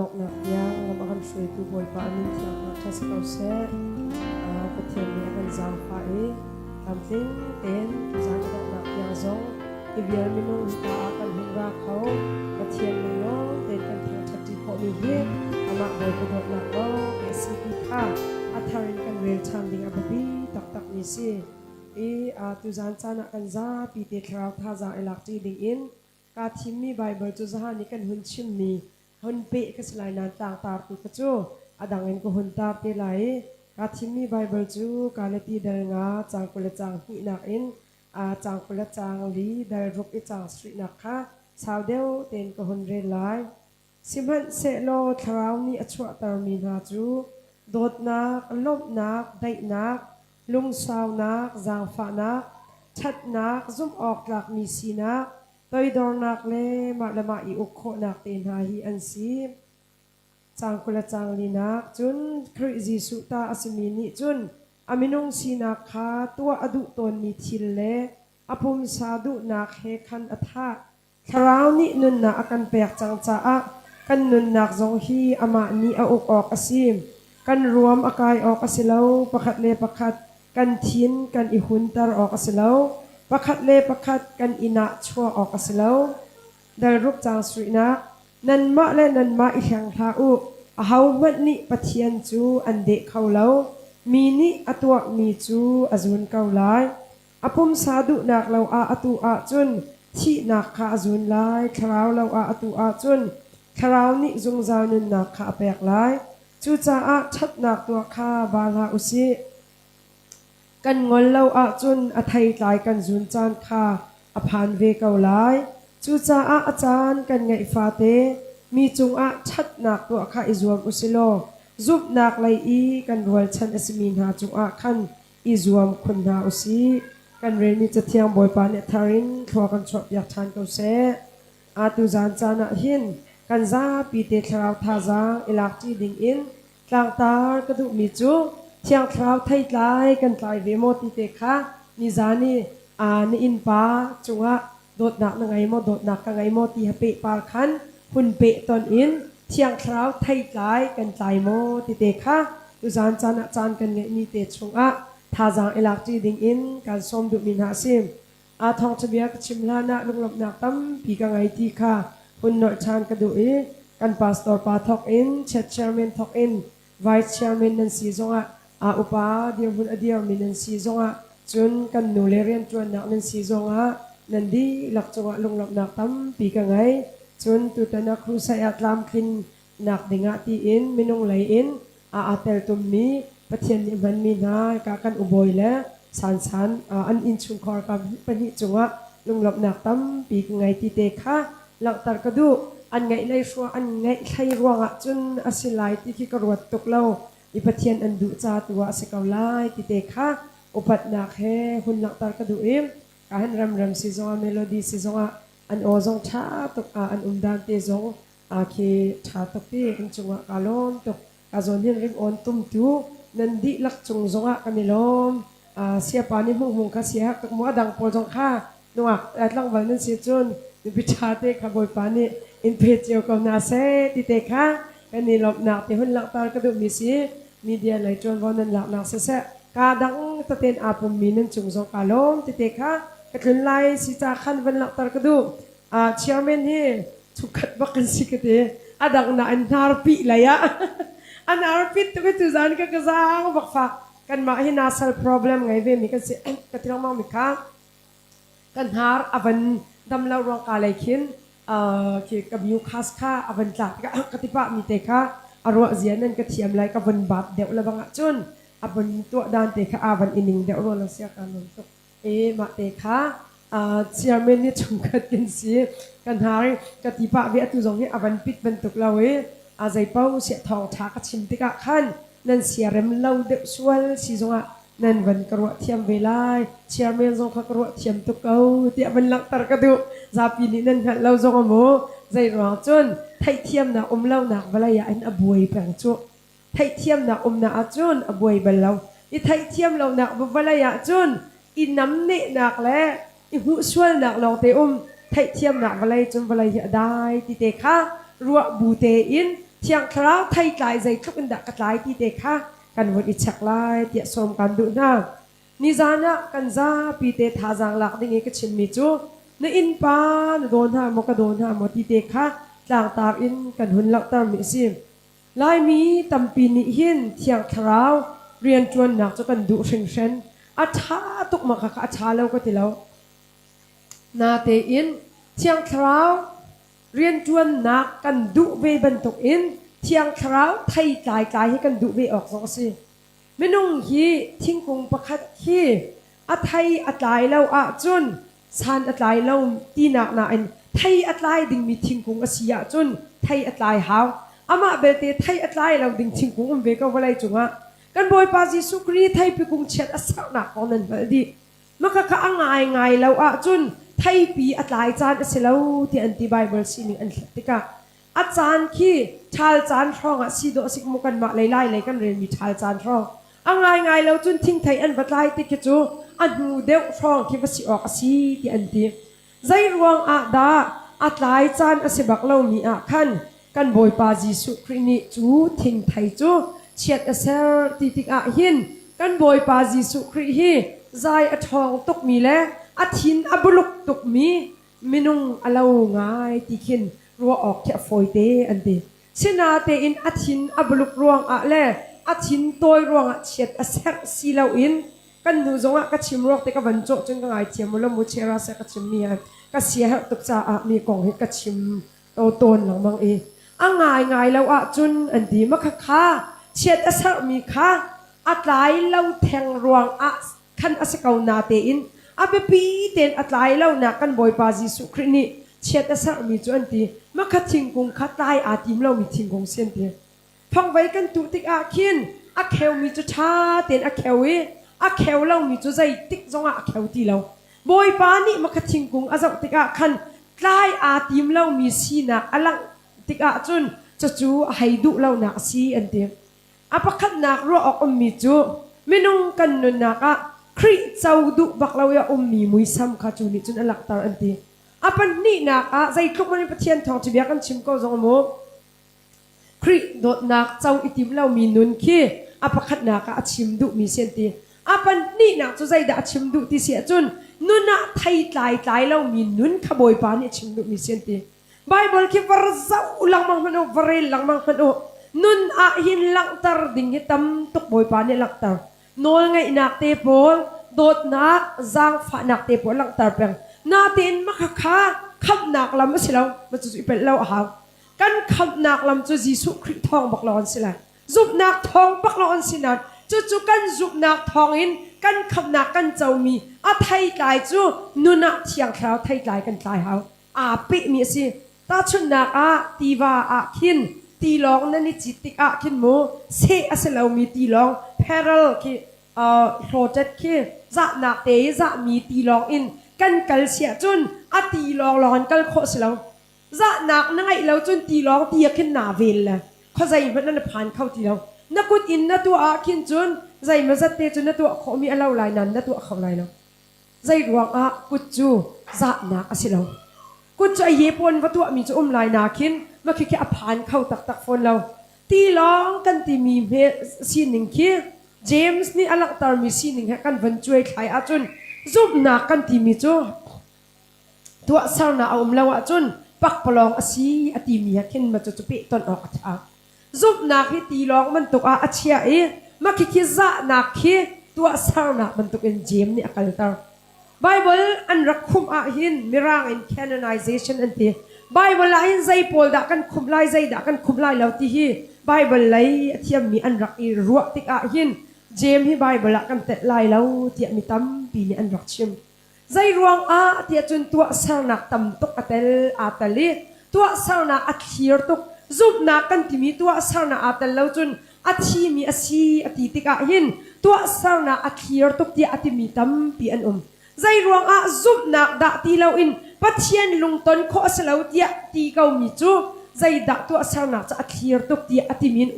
nak yang lamakan free tu boy pa amin tiang nak tas kau se petian ni akan zam pa something ten zam nak yang zong ibiar minum ta akan hingga kau petian ni lo ten kan tiang chati ko ni he amak boy ko dok nak lo SCP ka atharin kan wel cham ding ababi tak tak ni si tu zan chana kan za pi te khrau tha za elak ti ding in ka thimmi bible tu zahan ni kan hun chim mi hun pe ka slai nan tang tar tu ka chu adangin ko hun tar te lai ka thimmi bible chu ka le ti dal nga chang ko le chang hi nak in chang ko le chang li dal rup i chang street nak kha saw deu ten ko hun re lai simhan se lo thrau ni achwa tar mi na chu dot nak lop nak dai nak lung saw nak zang fa nak chat nak zum ok lak mi si nak toy dor nak le ma lama i ukho nak ten ha hi an si chang kula chang li nak chun khri jisu ta asmi ni chun aminong si nak kha tua adu ton mi thil le apum sadu nak he khan atha tharau ni nun na akan pek chang cha a kan nun nak zong hi ama ni a uk ok asim kan ruam akai ok asilo pakhat le pakhat kan thin kan i hun tar ok asilo pakhat le pakhat kan ina chua ok asilo dal rup chang sri na nan ma le nan ma i hyang tha u a hau mat ni pathian chu an de khaulo mi ni atwa mi chu azun kau lai apum sadu nak lo a atu a chun thi nak kha azun lai khrau lo a atu a chun khrau ni zung zaw nun nak kha pek lai chu cha a that nak tu kha ba la usiกันงอนเล่าอาจุนอไทยตายกันจุนจานคาอภานเวเกาไลจูจ่าอาจารย์กันไงฟาเตมีจุงอาชัดหนักตัวข้าอิจวมอุสิโลจุบหนักไลอีกันรวลชันอสมินหาจุงอาขันอิจวมคนหาอุสิกันเรนมีจะเทียงบอยปานเนทารินทัวกันชอบอยากทานเกาเสอาตุจานจานะหินกันซาปีเตคราวทาซาอิลักจีดิงอินกลางตากระดูมีจูเที่ยงคราวไทยไลกันไกลเวโมติเตคะนิจานีนี่อินปาจุงะโดดหนักนังไงโมโดดหนักกังไงโมตีฮเปปาร์คันหุ่นเปตอนอินเที่ยงคราวไทยไลกันไกลโมติเตคะตุจานจานจานกันไงมีเตจุงะทาจางเอลักจีดิงอินการสมดุมินหาซิมทองทะเบียกชิมลานะลุงหลบหนักตั้มปีกังไงตีค่ะหุ่นหน่อยชานกระดูอีกันพาสตอร์ปาทอกอินเชดเชอร์แมนทอกอินไวส์เชอร์แมนนันซีจงะอุปาเดียวบุญเดียวมีนันซีจงะจนกันนูเลเรียนจวนนักนันซีจงะนันดีหลักจงะลงหลับนักตั้มปีกังไงจนตุตนักครูใส่อัตลามคินนักดิ่งตีอินมินงไหลอินอาเตลตุมมีปะเทียนมันมีนากากันอุบอยและสันอันอินชุงคอร์กับปนิจงะลงหลับนักตั้มปีกังไงตีเตคะหลักตัดกระดูอันไงไลฟัวอันไงไข่รวงจนอสิไลที่ที่กระวดตกเล่าอิปเทียนอันดุจาตัวสกาวไลติเตคะอุปัตนักเฮหุ่นนักตารกระดูอิมการรำซีซองเมโลดี้ซีซองอันโอซองชาตกอันดันเตซองคีชาตกที่อินจงะกาลมตกกาโซนินริมออนตุมตูนันดิลักจงซองะกามิลมเสียปานิมุงคาเสียตกมัวดังโพจงค่านัวแอดลังวันนั้นเสียจนบิชาเตขบอยปานิอินเพจเจียวกับนาเซติเตคะกันนี่หลบหนักที่หุ่นหลักตากระดูมีสีมีเดียไหลจนวันนั้นหลักหนักเสะกาดังตะเตนอาปุ่มมีนั่นจุงสงกาลมติเตคะกระทุนไลสิจาขันวันหลักตากระดูเชียร์แมนนี่ทุกขัดบักกันสิกเตดังน่ะอันนาร์ปีเลยอะอันนาร์ปีตัวตุจานก็กระซังบักฟ้ากันมาให้นาซัล problem ไงเวมีกันสิกระที่เรามองมีค่ะกันฮาร์อวันดำเล่ารองกาเลยขินเกี่ยวกับยูคัสค่ะอวันจัดกติปะมีเตคะอารวะเสียนั่นก็เทียมไรกับวันบาดเดี๋ยวเราบังจุนวันตัวดานเตคะวันอินิงเดี๋ยวเราเสียกันนั่นตุมาเตคะเชียร์แมนนี่จงกัดกันสิกันหายกติปะเวทุจงนี่วันปิดบรรทุกเราใจเป้าเสียทองชากชิมติกะขันนั่นเสียเร็มเราเด็กส่วนสิจงนั่นวันกระวะเทียมเวลาเชียร์แมนจงกระวะเทียมตุกเอาเดี๋ยววันหลังตระกดูซาปีนี้นั่นเราจงโมใจร้อนจนไทยเทียมนะเล่าหนักเวลาอย่าอันอบวยแปลงจุไทยเทียมนะนะอาจุนอบวยบัลเราไทยเทียมเราหนักเวลาอย่าจุนอินน้ำเนหนักและอิหุส่วนหนักเราเตไทยเทียมหนักเวลาจนเวลาอย่าได้ติเตคะรัวบูเตอิน เที่ยงคราวไทยกลายใจทุกอันดักกลายที่เด็กค่ะกันวันอิชักลายเตี่ยสมกันดูนะนิจานะกันซาปีเตทาจังหลักดิ่งก็ชิมมิจูในอินปานโดนหามกโดนหามที่เด็กค่ะต่างตากอินกันหุ่นลักตามมิซิมลายมีตำปีนิหินเที่ยงคราวเรียนจวนหนักจะกันดูเชงเชนอาชาตุกมาค่ะอาชาแล้วก็ทีแล้วนาเตอินเที่ยงคราวเรียนจวนหนักกันดูเวบันตุกอินเที่ยงคราวไทยกลายให้กันดูเวออกสองสิไม่นุ่งฮีทิ้งคงประคัดฮีอาไทยอัตไลแล้วอาจุนสานอัตไลแล้วตีหนักหนาอินไทยอัตไลดิ่งมีทิ้งคงอาศิยาจุนไทยอัตไลหาวอามาเบลเตไทยอัตไลแล้วดิ่งทิ้งคงเวก็ว่าไรจุงอ่ะกันบอยปาจิสุกรีไทยปีกุงเช็ดอาศักหนักของนั่นแบบนี้มักกะอ่างไงแล้วอาจุนไทยปีอัตไลจานเสลาที่อันติไบเบิลซีนิงอันติกะอาจารย์ขี้ชาลจานทองอ่ะสีโดสิกมุกันมาไล่เลยกันเรียนมีชาลจานทองอ่างไงแล้วจุนทิ้งไทยอันบัดไล่ติกจูอันมูเดวทองที่ว่าสิออกสีที่อันติใจรวงอาดาอัตไลจานอาศับักเรามีอาคันกันบอยปาจิสุกรีนิจูทิ้งไทยจูเชียดเซอร์ติติกอาหินกันบอยปาจิสุครีฮีใจอทองตกมีและอาทินอับลุกตกมีมินุงอลาวง่ายติขินรัวออกแค่ฝอยเตอันเดเสนาเตอินอาทินอับลุกรวงอะและอาทินตัวรวงเชียดเซอร์สีลาอินกันดูจงกชิมรอกเตกับวันโจจงกง่ายเทียมมุลมุเชราเซกชิมเมียกเสียตุกจ่ามีกองเฮกชิมโตตนหลังบางเออ่างง่ายแล้วจุนอันดีมักค่ะเชียดอสมีค่ะอัตไลเล่าแทงรวงอะขันอสเกานาเตอินอาเปปีเตนอัตไลเล่านักกันบอยปาจิสุครินีเชียดอสมีจวนตีมักขัดทิ้งกงขัดไลอาติมเล่ามีทิ้งกงเสียนตีฟังไว้กันตุติกอาคินอาเคลมีจุชาเตนอาเคลอาเคลเล่ามีจุใจติกจงอาเคลตีเล่าบอยปานี่มักขัดทิ้งกงอาจักติกอาขันไลอาติมเล่ามีสีนักอลังติกอาจุนจู่ให้ดูเล่านักสีอันเดียอาปะขัดนักรัวออกมีจูไม่นุ่งกันนุนนักคริเจ้าดุบักเราอย่ามีมุยซ้ำข้าจูนี่จุนอลักตาอันตีอาปันนี่นักใจคลุกมันเป็นเทียนทองที่เบียกันชิมก็จงโมคริโดดนักเจ้าอิติมเรามีนุนขี้อาปะขัดนักชิมดุมีเสียนตีอาปันนี่นักจูใจด่าชิมดุที่เสียจุนนุนนักไทยตายเรามีนุนขบอยปานี่ชิมดุมีเสียนตีไบเบิลคิดว่าเจ้าลังมังมันโอวเรลลังมังมันโอนุนอาหินลักตาร์ดิ่งฮิตมตุกบอยปานี่ลักตาร์นอลไงนักเตปอลโดดนักจางฝานักเตปอลลักตาร์เพียงนาเตนมักค่ะขับนักลำไม่ใช่เรามันจะเป็นเราหาวกันขับนักลำจะจีสุคริทองบักลอนสิละจุบนักทองบักลอนสินัดจู่กันจุบนักทองอินกันขับนักกันเจ้ามีอาไทยกายจู่นุนนักเที่ยงคราวไทยกายกันตายหาวอาปิมีสิตาชุนนักตีว่าขินตีลองนั่นนี่จิตติกขินโมเสอเสลามีตีลองเพรลคีโปรเจกต์คีจะนักเตยจะมีตีลองอินกันกัลเสียจุนตีลองลอนกัลโคสลาจะนักนั่งไอเราจุนตีลองตีขินนาเวลละเขาใจมันนั่นผ่านเข้าตีลองนักกุดอินนัตัวขินจุนใจมันจะเตจุนนัตัวเขามีอะไรหลายนั้นนัตัวเขาหลายเนาะใจรวงกุดจูจะนักเสลากูจะเย็บวนวัตถุมีจะลายนาคินมาคิดแค่ผ่านเข้าตักฝนเราตีร้องกันตีมีเมซีนิงคีเจมส์นี่อลักตาร์มีซีนิงให้กันวันช่วยขายอาจุนจุบนักกันตีมีจูตัวสาวนาเราอาจุนปักปลองอาศีอตีมีคินมาจะเปะตอนออกอาจุบนักที่ตีร้องมันตกอาเชียมาคิดจะนักคีตัวสาวนามันตกเป็นเจมส์นี่อคัลตาร์Bible อันรักคุมอาหินมิราง in canonization อันที่ Bible ลายใจพอลดักกันคุมลายใจดักกันคุมลายแล้วที่ Bible ลายที่มีอันรักอีรัวติกอาหินเจมที่ Bible ละกันเตะลายแล้วที่มีตั้มปีนี้อันรักชิมใจรวงที่จนตัวสาวนักตั้มตุกอัตเลอัตลีตัวสาวนักอัดเขียตุกจุบนักกันที่มีตัวสาวนักอัตเลแล้วจนอัดที่มีอาศีอัติติกอาหินตัวสาวนักอัดเขียตุกที่อัติมีตั้มปีอันใจรวงจุบนักดักตีเราอินปัจเจียนลุงต้นโคสลาวเดียตีเกามีจูใจดักตัวสาวนักจะอัดเขียตุกที่อัติมีน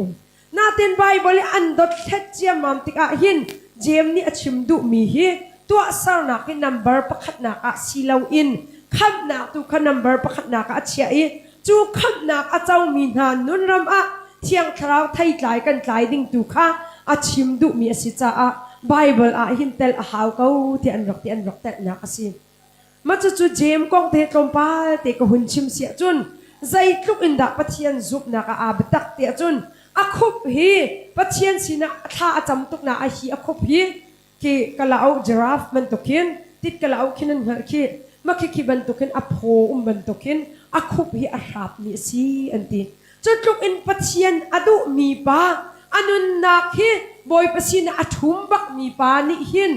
นาเต็นใบบริอันดดเท็ดเจียมมัมติกาหินเจมนี่ชิมดุมีฮีตัวสาวนักนัมเบอร์ประคัดนักสีลาวอินขับนักตัวขันนัมเบอร์ประคัดนักเชียจูขับนักเจ้ามีนานุนรำ เที่ยงคราวไทยหลายกันหลายดิ่งตุค่ะอาชิมดุมีสิจ้าBibleหินเตลหาวเขาที่อันรักแต่นักสิมาจู่เจมกองเทตรมปาเตก็หุ่นชิมเสียจุนใจทุกอินดักปัทยันจุบนักอาบตักเตียจุนอาคุบฮีปัทยันสินะท่าจำตุกนาฮีอาคุบฮีที่กะลาเอาจิราฟมันตุกินติดกะลาเอาขินันหักขีมาคิบันตุกินอโพบันตุกินอาคุบฮีอาราบนี่สิอันตีจุดทุกอินปัทยันอดุมีปาอันนั้นนักฮีบอยปัสยันอาทุมบักมีปานี่หิน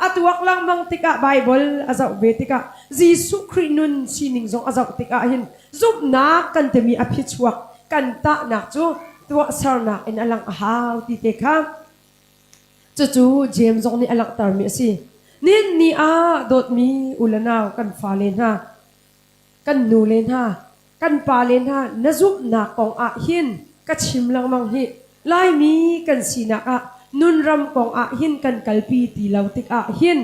atwak lang mang tika Bible azaw betika Jesu Christ sining zong azaw tika hin zup na kan temi aphichwak kan ta na chu tuwa sarna in alang ahaw ti teka chu jem zong ni alak tar mi si nin ni a dot mi ulanaw kan falen ha kan nulen ha kan palen ha na zup na kong a hin ka chim lang mang hi lai mi kan sina a nun ram kong a hin kan kalpi ti lau tik a hin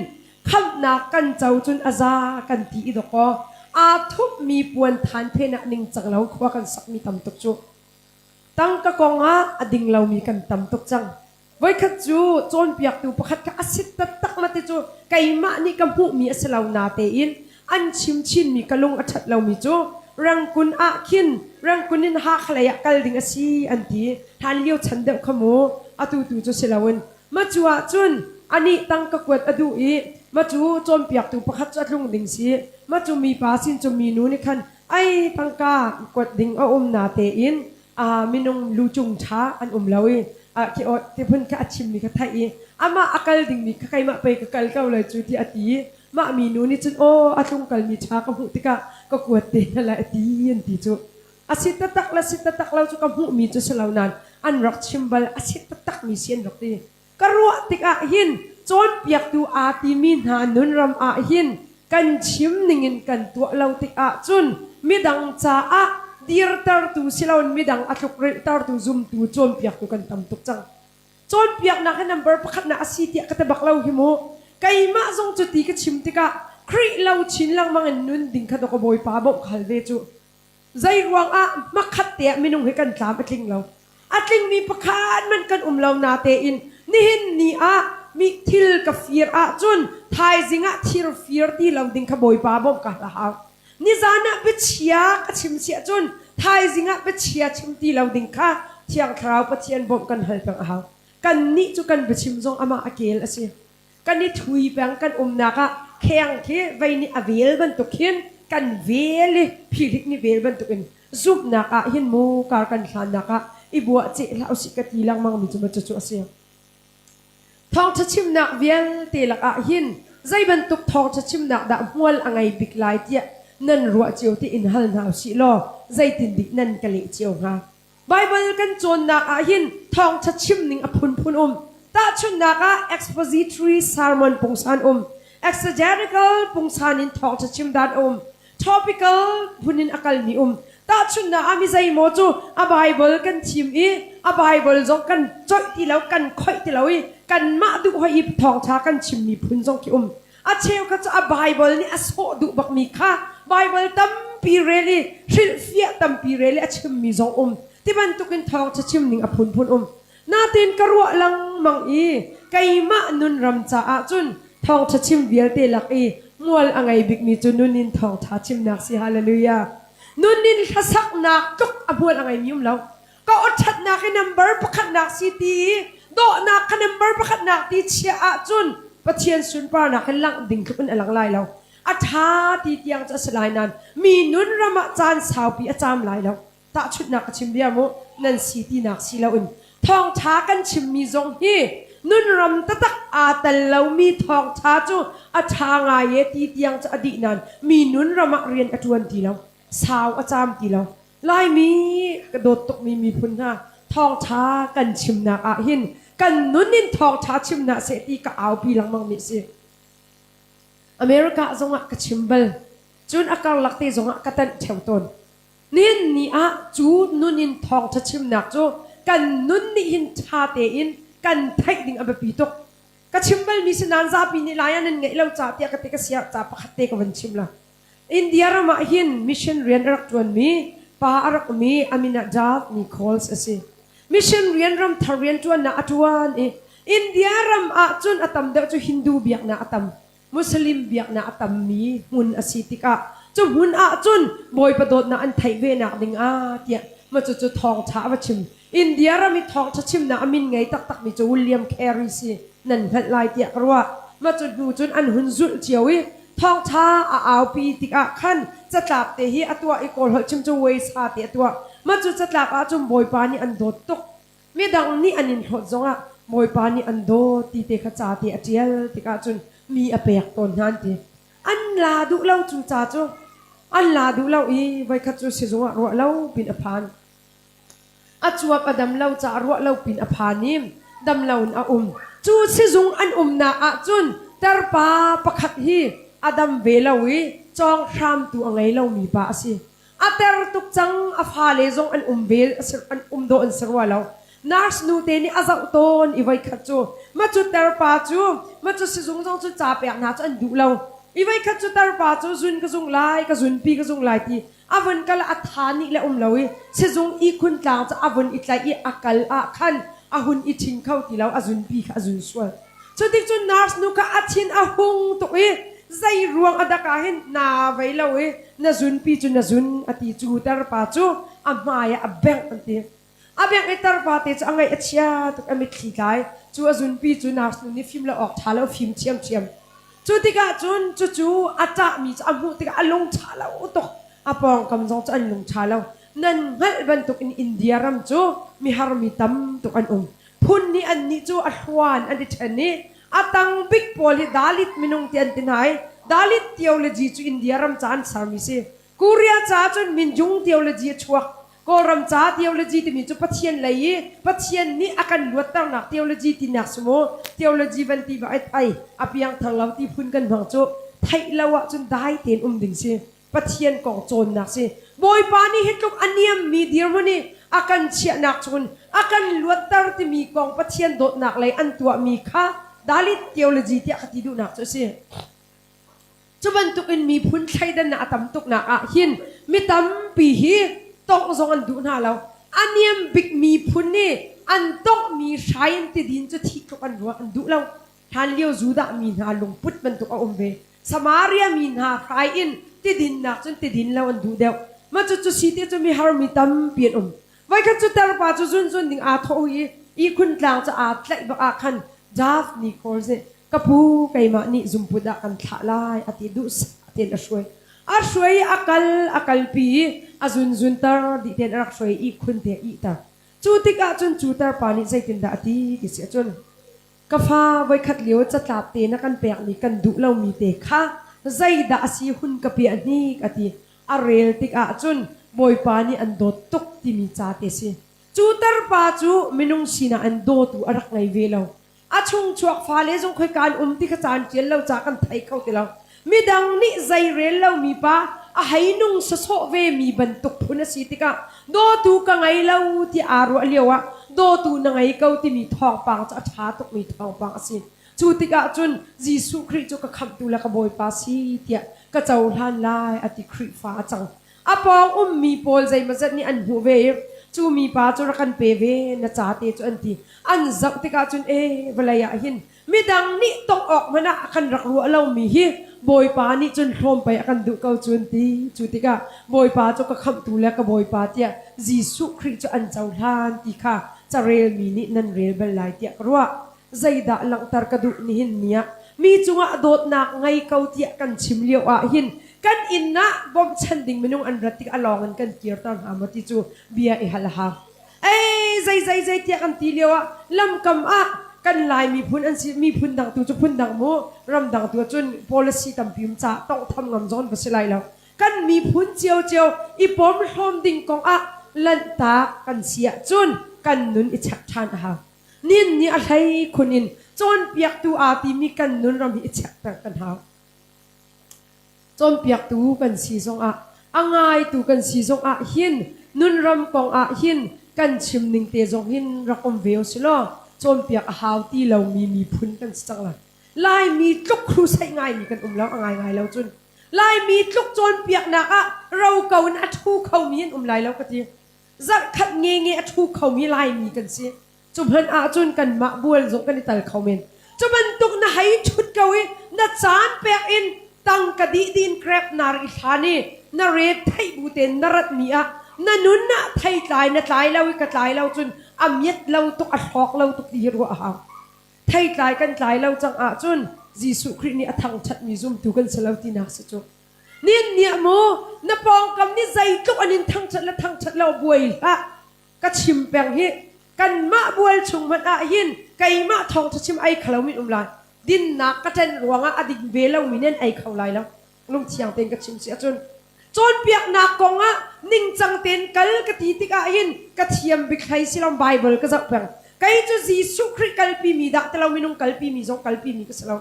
kham na kan chau chun aza kan ti idoko a thup mi puan than phena ning chang lau khwa kan sak mi tam tuk chu tang ka kong a ading lau mi kan tam tuk chang voi khat chu chon piak tu pakhat ka asit tat tak mate chu kaima ni kam hu mi asalau na te in an chim chin mi kalung athat lau mi chu rang kun a khin rang kunin ha khlaya kal ding asi an ti than liu chan de khamu atu chu selawin ma chuwa chun ani tang ka kwat adu i ma chu chom piak tu pakhat chatlung ding si ma chu mi pa sin chu mi nu ni khan ai tang ka kwat ding a na te in minung lu chung tha an lawi ki o te phun ka achim mi ka thai ama akal ding mi ka kai ma pe ka kal ka lai chu ti ati ma mi nu ni chun o atung kal mi tha ka hu ti ka kwat te la ati an ti chu asita tak la chu ka hu mi chu selaunan an rak chimbal asita tak mi sian rak ti karwa tik a hin chon piak tu a ti min ha nun ram a hin kan chim ningin kan tu lau tik a chun midang cha a dir tar tu silaun midang atuk tar tu zum tu chon piak tu kan tam tuk chang chon piak na ka number pakhat na asiti ka tabak lau hi mo kai ma zong chu ti ka chim tika kri lau chin lang mang nun ding kha ko boy pa bo khal ve chu zai ruang a makhat te minung he kan tlam atling lau atling mi pakhan man kan lau na te in nihin ni a mi thil ka fir a chun thai zinga thir fir ti lau ding kha boy pa bo ka la ha ni zana be chia ka chim sia chun thai zinga be chia chim ti lau ding kha thiang thrau pa chian bom kan hal pang ha kan ni chu kan be chim zong ama akel ase kan ni thui pang kan na ka kheng the vai ni avel ban to khin kan vele philik ni vel ban to in zup na ka hin mu kar kan khan na ka ibua che la usikati lang mang mi chu ma chu ase thong chim na vel te la a hin zai ban tuk thong chim na da mual angai bik lai tia nan ruwa chiu ti in hal na si lo zai tin dik nan kali chiu ha Bible kan chon na a hin thong chim ning apun ta chun na ka expository sermon pungsan exegetical pungsanin thong chim dan topical punin akal ni ta chun na ami zai mo chu a Bible kan chim i a Bible zong kan choi ti lau kan khoi ti lau i kan ma du hoi thong cha kan chim mi phun zong ki a cheu ka cha a Bible ni a so du bak mi kha Bible tam pi really thil fia tam pi really a chim mi zong ti ban tukin thong chim ning a phun natin karwa lang mang i kai ma nun ram cha a chun thong chim vial te lak i mual angai bik mi chu nunin thong tha chim nak si hallelujah nunin thasak nak tuk abual angai mium law ka othat na ka number pakhat nak si ti do na ka number pakhat nak ti chia a chun pathian sun par na ka lang ding khun alang lai law a tha ti tiang cha salai nan mi nun rama chan sau pi a cham lai law ta chut nak chim bia mo nan si ti nak si law thong tha kan chim mi zong hi nun ram tatak atal lau mi thong tha chu a tha nga ye ti tiang cha adi nan mi nun rama rian atuan ti law sao a cham ti law lai mi ka dot tok mi phun ha thong tha kan chim na a hin kan nunin thong tha chim na se ti ka au pi lang mang mi se America zonga ka chimbal chun akal lakte zonga katan theuton nin ni a chu nunin thong tha chim nak chu kan nun ni hin tha te in kan thai ding aba pi tok ka chimbal mi sinan za pi ni layan ngai lo cha ti ka te ka sia cha pakhat te ka wan chimla India rama hin mission rian rak tuan mi pa arak mi amina jat ni calls ase มิชันเรียนรำทาเรียนจวนนาจวนอินเดียรำอาจุนอาตัมเดาจูฮินดูเบียกนาอาตัมมุสลิมเบียกนาอาตัมมีมุนอาศิติกะจูมุนอาจุนบอยประโดดนาอันไทยเวนักดิงอาเตียมาจูทองช้าวัชิมอินเดียรำมีทองช้าชิมนาอามินไงตักมีจูวิลเลียมแคริซีนั่นพัดลายเตียกรัวมาจูดูจุนอันหุนจุลเจียวทองช้าอาปีติกะขันจะจับเตหีอตัวอีกคนชิมจูเวสาเตียตัวมาจูจะจับอาจุมบอยปานีอันโดดตกมีดังนี้อันนินหดจงอะบอยปานีอันโดตีเตขจาเตอเจียลติกาจุนมีอเปียกตนนั้นทีอันลาดูเล่าจูจ่าจูอันลาดูเล่าไว้ขจูสิจงอะรัวเล่าปินอภานอาจวบอดำเล่าจ่ารัวเล่าปินอภานิมดำเล่าอุมจูสิจงอันนาอาจุนตรปาประคัดฮีอดัมเวลาวิจองครามตัวไงเล่ามีบาสิอาเตอร์ตุกจังอาฟาเลจงอันเวลอันโดอันสรวเล่านาร์สนูเตนี่อาจจะโตนอีไว้ขัดจูมาจุดเตอร์ปาจูมาจุดสิจงจงจุดจ่าเปียกนาจะอันดูเล่าอีไว้ขัดจุดเตอร์ปาจูจุนก็จงไล่ก็จุนปีก็จงไล่ทีอาวันก็ละอัฐานิและเล่าสิจงอีคุณกลางจะอาวันอีไลอีอักลอาขันอาหุนอีชิงเข้าทีเล่าอาจุนปีอาจุนสวดจุดที่จุดนาร์สนูก็อาชินอาหงตัวใจรวงอดากาเห็นนาไว้เล่านาจุนปีจุนนาจุนอติจูเตอร์ปาจูอามายอาแบงอันทีอาเบียงไอตาร์ปาเตจอังไงเอชียตุกอเมริกาจูอาจุนปีจูนาร์สนุนี่ฟิล์มละออกชาแล้วฟิล์มเชียมจูติกาจุนจูอาจามีจะอามุติกาลงชาแล้วตุกอาปองกำจังจะอันลงชาแล้วนั่นฮัลบันตุกอินเดียรัมจูมีฮาร์มิตัมตุกอันพุ่นนี่อันนี้จูอัชวานอันดิฉันนี่อาตังบิ๊กโพลิดาลิตมินงเตียนตินไฮดาลิตเทียวเลจีจูอินเดียรัมจานสามิเซกูเรียจ้าจุนมินจุงเทียวเลจีชัวก็รำจ้าเทียวเลจีที่มีจุพัทเทียนเลยพัทเทียนนี่อาการลวดตั้งหนักเทียวเลจีที่หนักสมอเทียวเลจีวันที่บ่ายไออภิยังทางเราที่พุ่นกันบางจุไทยเราอะจนได้เตียนดิ่งเสียพัทเทียนกองโจรหนักเสียบอยปานี่เห็นลูกอันเนียมมีเดียร์มันนี่อาการเชียหนักจนอาการลวดตั้งที่มีกองพัทเทียนโดดหนักเลยอันตัวมีค่าดาลิเทียวเลจีที่อาทิตย์ดูหนักจุเสียจุบันตุกินมีพุ่นไทยดันหนักตำตุกหนักอะหินมีตำปีฮีต้องส่งอันดูน่าเราอันยังบิ๊กมีพุ่นนี่อันต้องมีชายอันติดินจะทิ้งทุกอันรัวอันดูเราทันเลี้ยวจูดามีนาลงพุทธบรรทุกเอาเวสมาเรียมีนาใครอินติดินนักจนติดินเราอันดูเดียวมาจุดจุดสิที่จะมีฮาร์มิตัมเปลี่ยนไว้กันจุดแต่ละป่าจุดจุนดิ่งอาทโอยอีคุณกลางจะอาทเล็กบักอาคันดาฟนิโคลเซกับผู้ไก่มานี่จุมพุดากันทลายอติดุสอตินอช่วยakal pi azun zun tar di ten rak soi I khun te I ta chu tika chun chu tar pani sai tin da ti ki se chun ka fa vai khat leo cha tlap te na kan pek ni kan du lo mi te kha zai da asi hun ka pi ani ka ti a rel tika chun boy pani an do tok ti mi cha te si chu tar pa chu minung sina an do tu arak ngai ve lo a chung chuak fa le jong khoi kan ti kha chan chel lo cha kan thai khau te lo mi dang ni zai rel lo mi pa a hainung sa so ve mi bantuk phuna sitika do tu ka ngai lo ti aru aliwa do tu na ngai kau ti mi thong pang cha tha tok mi thong pang asin chu tika chun jisu khri chu ka kham tu la ka boy pa si tia ka chau hlan lai ati khri fa chang apong mi pol zai mazat ni an hu ve chu mi pa chu ra kan pe ve na cha te chu an ti an zak tika chun valaya hin mi dang ni tong ok mana kan rak ru lo mi hi boy pa ni chun khom pai akan du kau chun ti chutika boy pa chu ka kham tu la ka boy pa tia jisu khri chu an chau hlan ti kha cha rel mi ni nan rel bal lai tia ruwa zaida lang tar ka du ni hin nia mi chunga dot na ngai kau tia kan chim leo a hin kan inna bom chan ding minung an ratik along an kan kirtan amati chu bia I halha zai tia kan ti leo a lam kam aกันลายมีพุ่นอันซีมีพุ่นดังตัวจะพุ่นดังโมรำดังตัวจน policy ตำพิมจ่าต้องทำงานซ้อนภาษาไรแล้วกันมีพุ่นเจียวอีปอมหอมดิ่งกองอะลันตากันเสียจนกันนุนอิจฉาชานฮะนินนี่อะไรคนนินจนเปียกตัวอาตีมีกันนุนรำอิจฉากันฮะจนเปียกตัวกันสีสงอะอ่างไงตัวกันสีสงอะหินนุนรำกองอะหินกันชิมนิ่งเตจงหินรักอมเวลสิล้อจนเปียกหาวที่เรามีพุ่นกันสังละลายมีลุกครูใส่ง่ายมีกันแล้วง่ายแล้วจนลายมีลุกจนเปียกหนักอะเราเก่าหน้าทูเขามีลายแล้วก็ที จัดขัดเงี้ยทุกเขามีลายมีกันสิจุมันอาจุนกันมาบัวจงกันในตลเขาเมนจุมันตุกนะให้ชุดเกวีนัดจานเปียกอินตั้งกระดิดินแครบนาริธานีนาเรศไทยบูเตนนรัตเนียนันนุนนะไทยตายนัดตายเราก็ตายเราจนอเมียดเราตุกอัดหอกเราตุกดีรัวอาไทยตายกันตายเราจังอาจุนยิสุครินี่ทั้งชัดมีซุ่มตุกันสลาวตินาสจุเนี่ยโมนปองกำนี่ใจตุกอันนี้ทั้งชัดและทั้งชัดเราบวยละก็ชิมแปงฮิกันมาบวยชงมันอาหินไก่มาทองจะชิมไอ้เขาไม่อุ้มลายดินนักกระเจนรวงอดีตเวลามีเน้นไอ้เขาลายแล้วลุงเชียงเต็นกระชิมเสียจนเปียกนักกงอ่ะนิ่งจังเต็นกัลกะทีติกอาหินกระเทียมบิใครสิลองไบเบิลก็จะแปงไก่จะจีสุคริกัลปีมีดักแต่เราไม่นุ่งกัลปีมีจงกัลปีมีก็สลาว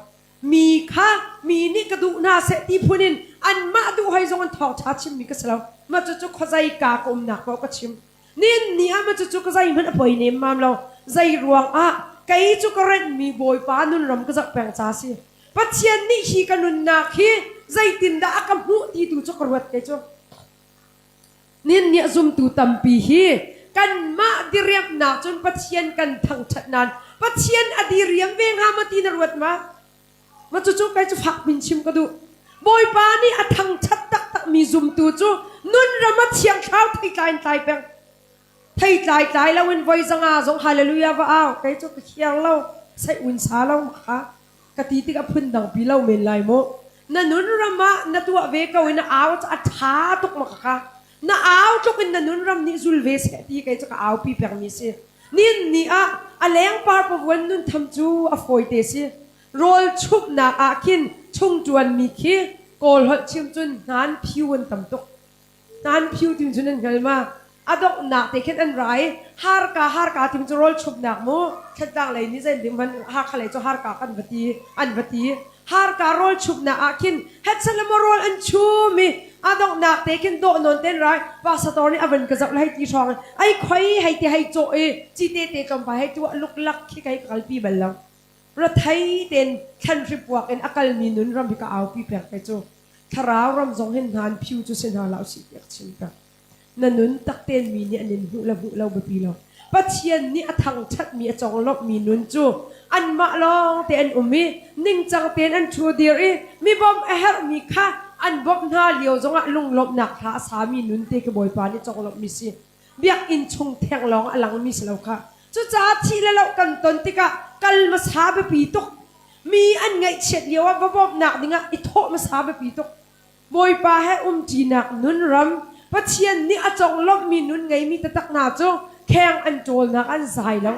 มีข้ามีนี่กระดูนาเสตีพูนินอันมาดูให้จงอันทองชาชิมมีก็สลาวมาจุกขใจกากอมหนักเราก็ชิมนี่มาจุกขใจมันอภัยเนี่ยมาเราใจรวงอ่ะไก่จุกเรนมีบอยปานุนรำก็จะแปลงจ้าสิปัจเจียนนี่ฮีกันนุนนักฮีใจตินดาอักมหูที่ดูจุกรวดไก่จุเนี่ยซุ่มตูตัมปีฮีกันมาดิเรียมนักจนปัจเจียนกันทั้งชัดนั้นปัจเจียนอดีเรียมเวงหามาตีนรวดมาจุไก่จุฝักมินชิมก็ดูบอยปานี่อัทั้งชัดตักมีซุ่มตูจุนุนรำมาเชียงข้าวไทยตายแปงไทยตายแล้ววันไว้สังอาสงฮาเลลูยาว่าอ้าวไก่จุกเขียวเล่าใส่อุ่นสาเล่ามาค่ะกะทิติกับพื้นดังปีเล่าเมนลายโมนั่นนุนรำมานั่นตัวเวกวินอ้าวจะอัดท้าตุกมาค่ะน่าอ้าวจุกินนั่นนุนรำนี่จุลเวสตีไก่จุกอ้าวปีเปียงมีสินี่อะเลี้ยงปาร์ปวันนุนทำจูอฟอยเตสิโรลชุบนาอาคินชงจวนมีคีโกลหัดชิมจุนนานผิววันตำตกนานผิวถึงจุนนั่นกันมาอดอกหนักแต่แค่อันไรฮาร์กาถึงจะโรลชุบหนักโมแค่ดังเลยนี่ใจดิมันฮาร์กอะไรจะฮาร์กาอันบัตีฮาร์กาโรลชุบหนักอาคินเฮ็ดสลัมโรลอันชูมีอดอกหนักแต่แค่โดนนเต้นไรภาษาตอนนี้อวันก็จะให้ตีช่องไอ้ควายให้ตีให้โจจีเตจอมไปให้ตัวลุกลักขี้ไก่กัลปีบัลลังรัฐไทยเด่นคันทริปวักเอ็นอากาศมีนุนรำพิกาเอาปีเปียกไปโจทารารำจงเห็นงานผิวจุเส้นหาเหล่าสิเปียกชิมกันนั่นนุนตักเต้นมีเนี่ยนินหุเราบุปีเราปัจเจียนนี่ทั้งชัดมีจงลบมีนุนจูอันมาลองเต้นมีนิ่งจังเต้นอันชูดีรีมีบอมเฮร์มีค่ะอันบอมนาเลียวจงอ่ะลุงลบหนักท้าสามีนุนเตะกบอยปานี่จงลบมีสิเบียกอินชงแทงลองอลังมีสลาวค่ะจุจ้าที่เรากันตนติกะกัลมาสาบปีตุกมีอันไงเฉียดเดียวว่าบอบหนักดิ่งอ่ะอิโตมาสาบปีตุกบอยปาให้จีนักนุนรำปัจเจียนนี่อาจงลบมีนุนไงมีแต่ตักหนาจงแข่งอันโจลนักอันใจแล้ว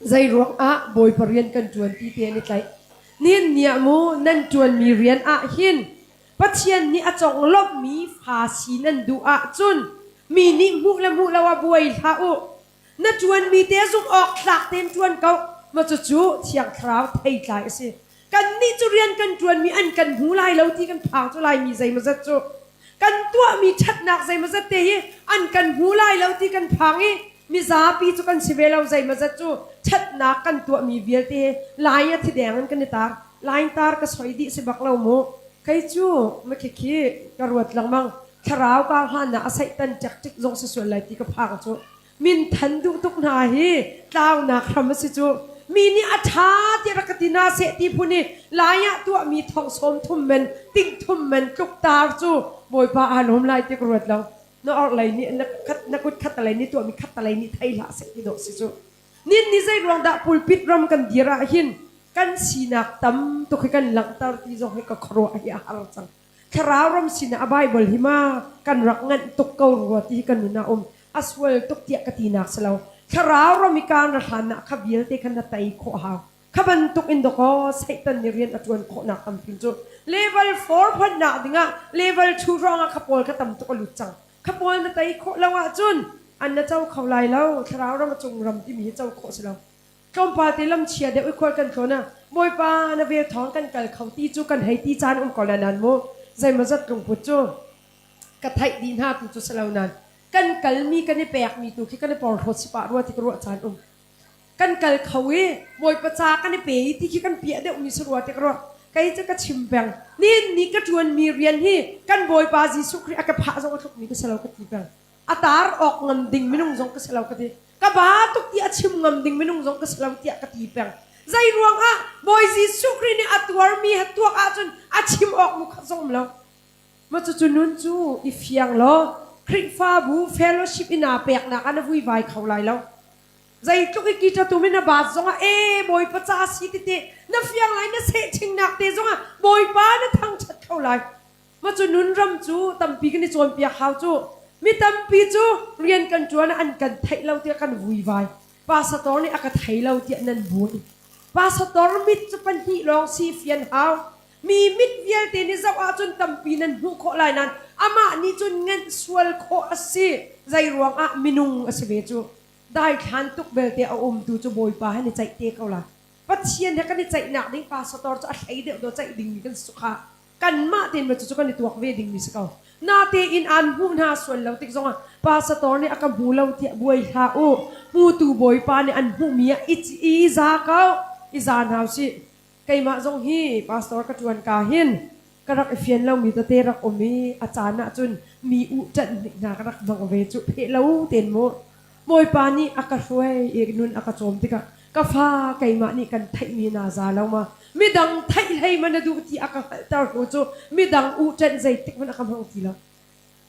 ใจรวงอ่ะบอยปเรียนกันจวนที่เตียนนี่ใจเนี่ยมูนั่นจวนมีเรียนอ่ะหินปัจเจียนนี่อาจงลบมีภาษีนั่นดูอ่ะจุนมีนิมุละว่าบวยท้าอุนั่นจวนมีเตะซุกออกหลักเต็มจวนเขามาจู่เชียงคราวไทยใจสิกันนี่จุเรียนกันจวนมีอันกันหูลายแล้วที่กันพังจุลายมีใจมาจัดจู่กันตัวมีชัดหนักใจมาจัดเตะอันกันหูลายแล้วที่กันพังมีซาปีจุกันสิเวลาใจมาจัดจู่ชัดหนักกันตัวมีเวียเตะลายที่แดงกันในตาลายตาก็สวยดีสิบักเราโมใครจู่ไม่ขี้กระรวดหลังมั่งคราวก้าวหันนะอาศัยตันจักจิกลงส่วนไหลที่กระพังจู่มินทันดูตุกนาฮีกล่าวนักคำสิจู่มีนี่อาชาที่รักตินาเสตีพูนี่ลายตัวมีทองสมทุ่มเมนติ้งทุ่มเมนจุกตาจู่บอยปาอันหอมลายที่กระรวดหลังนอกอะไรนี่นักกุดขัดอะไรนี่ตัวมีขัดอะไรนี่ไทยละเสตีดอกสิจู่นี่ใจรวงดาปุลปิดรำกันดีระหินกันสีนักตั้มตุกกันหลังตาที่จงให้กับครัวอยาหารจังคราวรำสินะอบายบลหิมากันรักเงินตุกเกาหัวที่กันนุนาอัสเวลตุกเตียกตีนักสลาวคราวรำมีการรัฐานะขบิลเตกันนัตไตโคหาขบันตุกอินโดโกใส่ตันเรียนอัจวนโคนักคำพิมจูเลเวล4พันนักดิ่งะเลเวล2รองขบวนขตั้มตุกลุจังขบวนนัตไตโคละว่าจุนอันนั้นเจ้าเขาไล่แล้วคราวรำจงรำที่มีเจ้าโคสลาวจอมปาติลำเชียเด็กคนกันคนน่ะบอยปานาเวทท้องกันกัลเขาตีจูกันให้ตีจานก่อนนั้นโมใจมาจัดตรงพุทธจูกระไทยดีน่าตุจุสลาวนั้นกันกัลมีกันในแปลกมีตุที่กันในปอร์ทสิปะรัวที่กรัวจานกันกัลเขาบอยประจากันในเปียที่คิดกันเปียเด็กมีสรัวที่กรัวไกจะกระชิมแบงนี่กระชวนมีเรียนที่กันบอยปาจิสุครีอากาศพระสงฆ์ทุกมีก็สลาวกันที่แบง atar ok ngam ding minung zong kasalaw kati kabatok ti achim ngam ding minung zong kasalaw ti akati peng zai ruang a boy Jisu krini atwar mi hatuak achun achim ok mu khazom lo ma chu chunun chu ifyang lo khrifa bu fellowship ina pek na kana vui vai khaulai lo zai tuk ki ta tu mina ba zonga e boy pacha si ti te na fyang lai na se ching nak te zonga boy pa na thang chat khaulai ma chu nun ram chu tampi kini chon pia khau chu mi tampi chu rian kan chuan an kan thai lo ti kan vui vai pastor ni aka thai lo ti nan bui pastor mit chu pan hi long si fian hau mi mit vial te ni zaw a chun tampi nan hu kho lai nan ama ni chun ngen sual kho asi zai ruang a minung asve chu dai khan tuk belte a tu chu boy pa hani chai te kaula pathian ne kan ni chai nak ding pastor chu a thai de do chai ding ni kan sukha kan ma ten ma chu kan ni tuak ve ding mi sakau na te in an hu na sual lo tik zonga pastor ni aka bulo ti boy ha o pu tu boy pa ni an hu mi i za kau i zan hau si kai ma zong hi pastor ka tuan ka hin karak fian lo mi ta te rak omi achana chun mi u chan na karak bang ve chu phe lo ten mo boy pa ni aka hruai e nun aka chom tika ka fa kai ma ni kan thai mi na za lo ma mi dang thai hei man du ti aka tar ro chu mi dang u chan zai tik man aka hang ti lo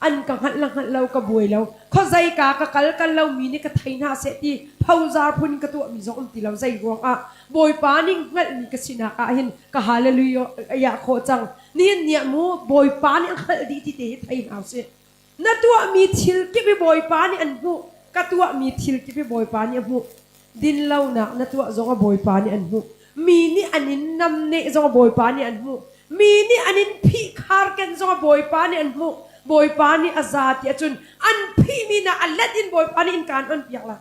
an ka hat lang hat lo ka buai lo kho zai ka kal kan lo mi ni ka thai na se ti phau zar phun ka tu mi zong ti lo zai ruang a boy pa ni ngal ni ka sina ka hin ka hallelujah ya kho chang ni nia mu boy pa ni khal di ti te thai na se na tu mi thil ki bi boy pa ni an mu ka tu mi thil ki bi boy pa ni mu din lo na tu zong a boy pa ni an mu mi ni anin nam ne zong a boy pa ni an mu mi ni anin phi khar ken zong a boy pa ni an mu boy pa ni azat ya chun an phi mi na aladin boy pa ni in kan on piak la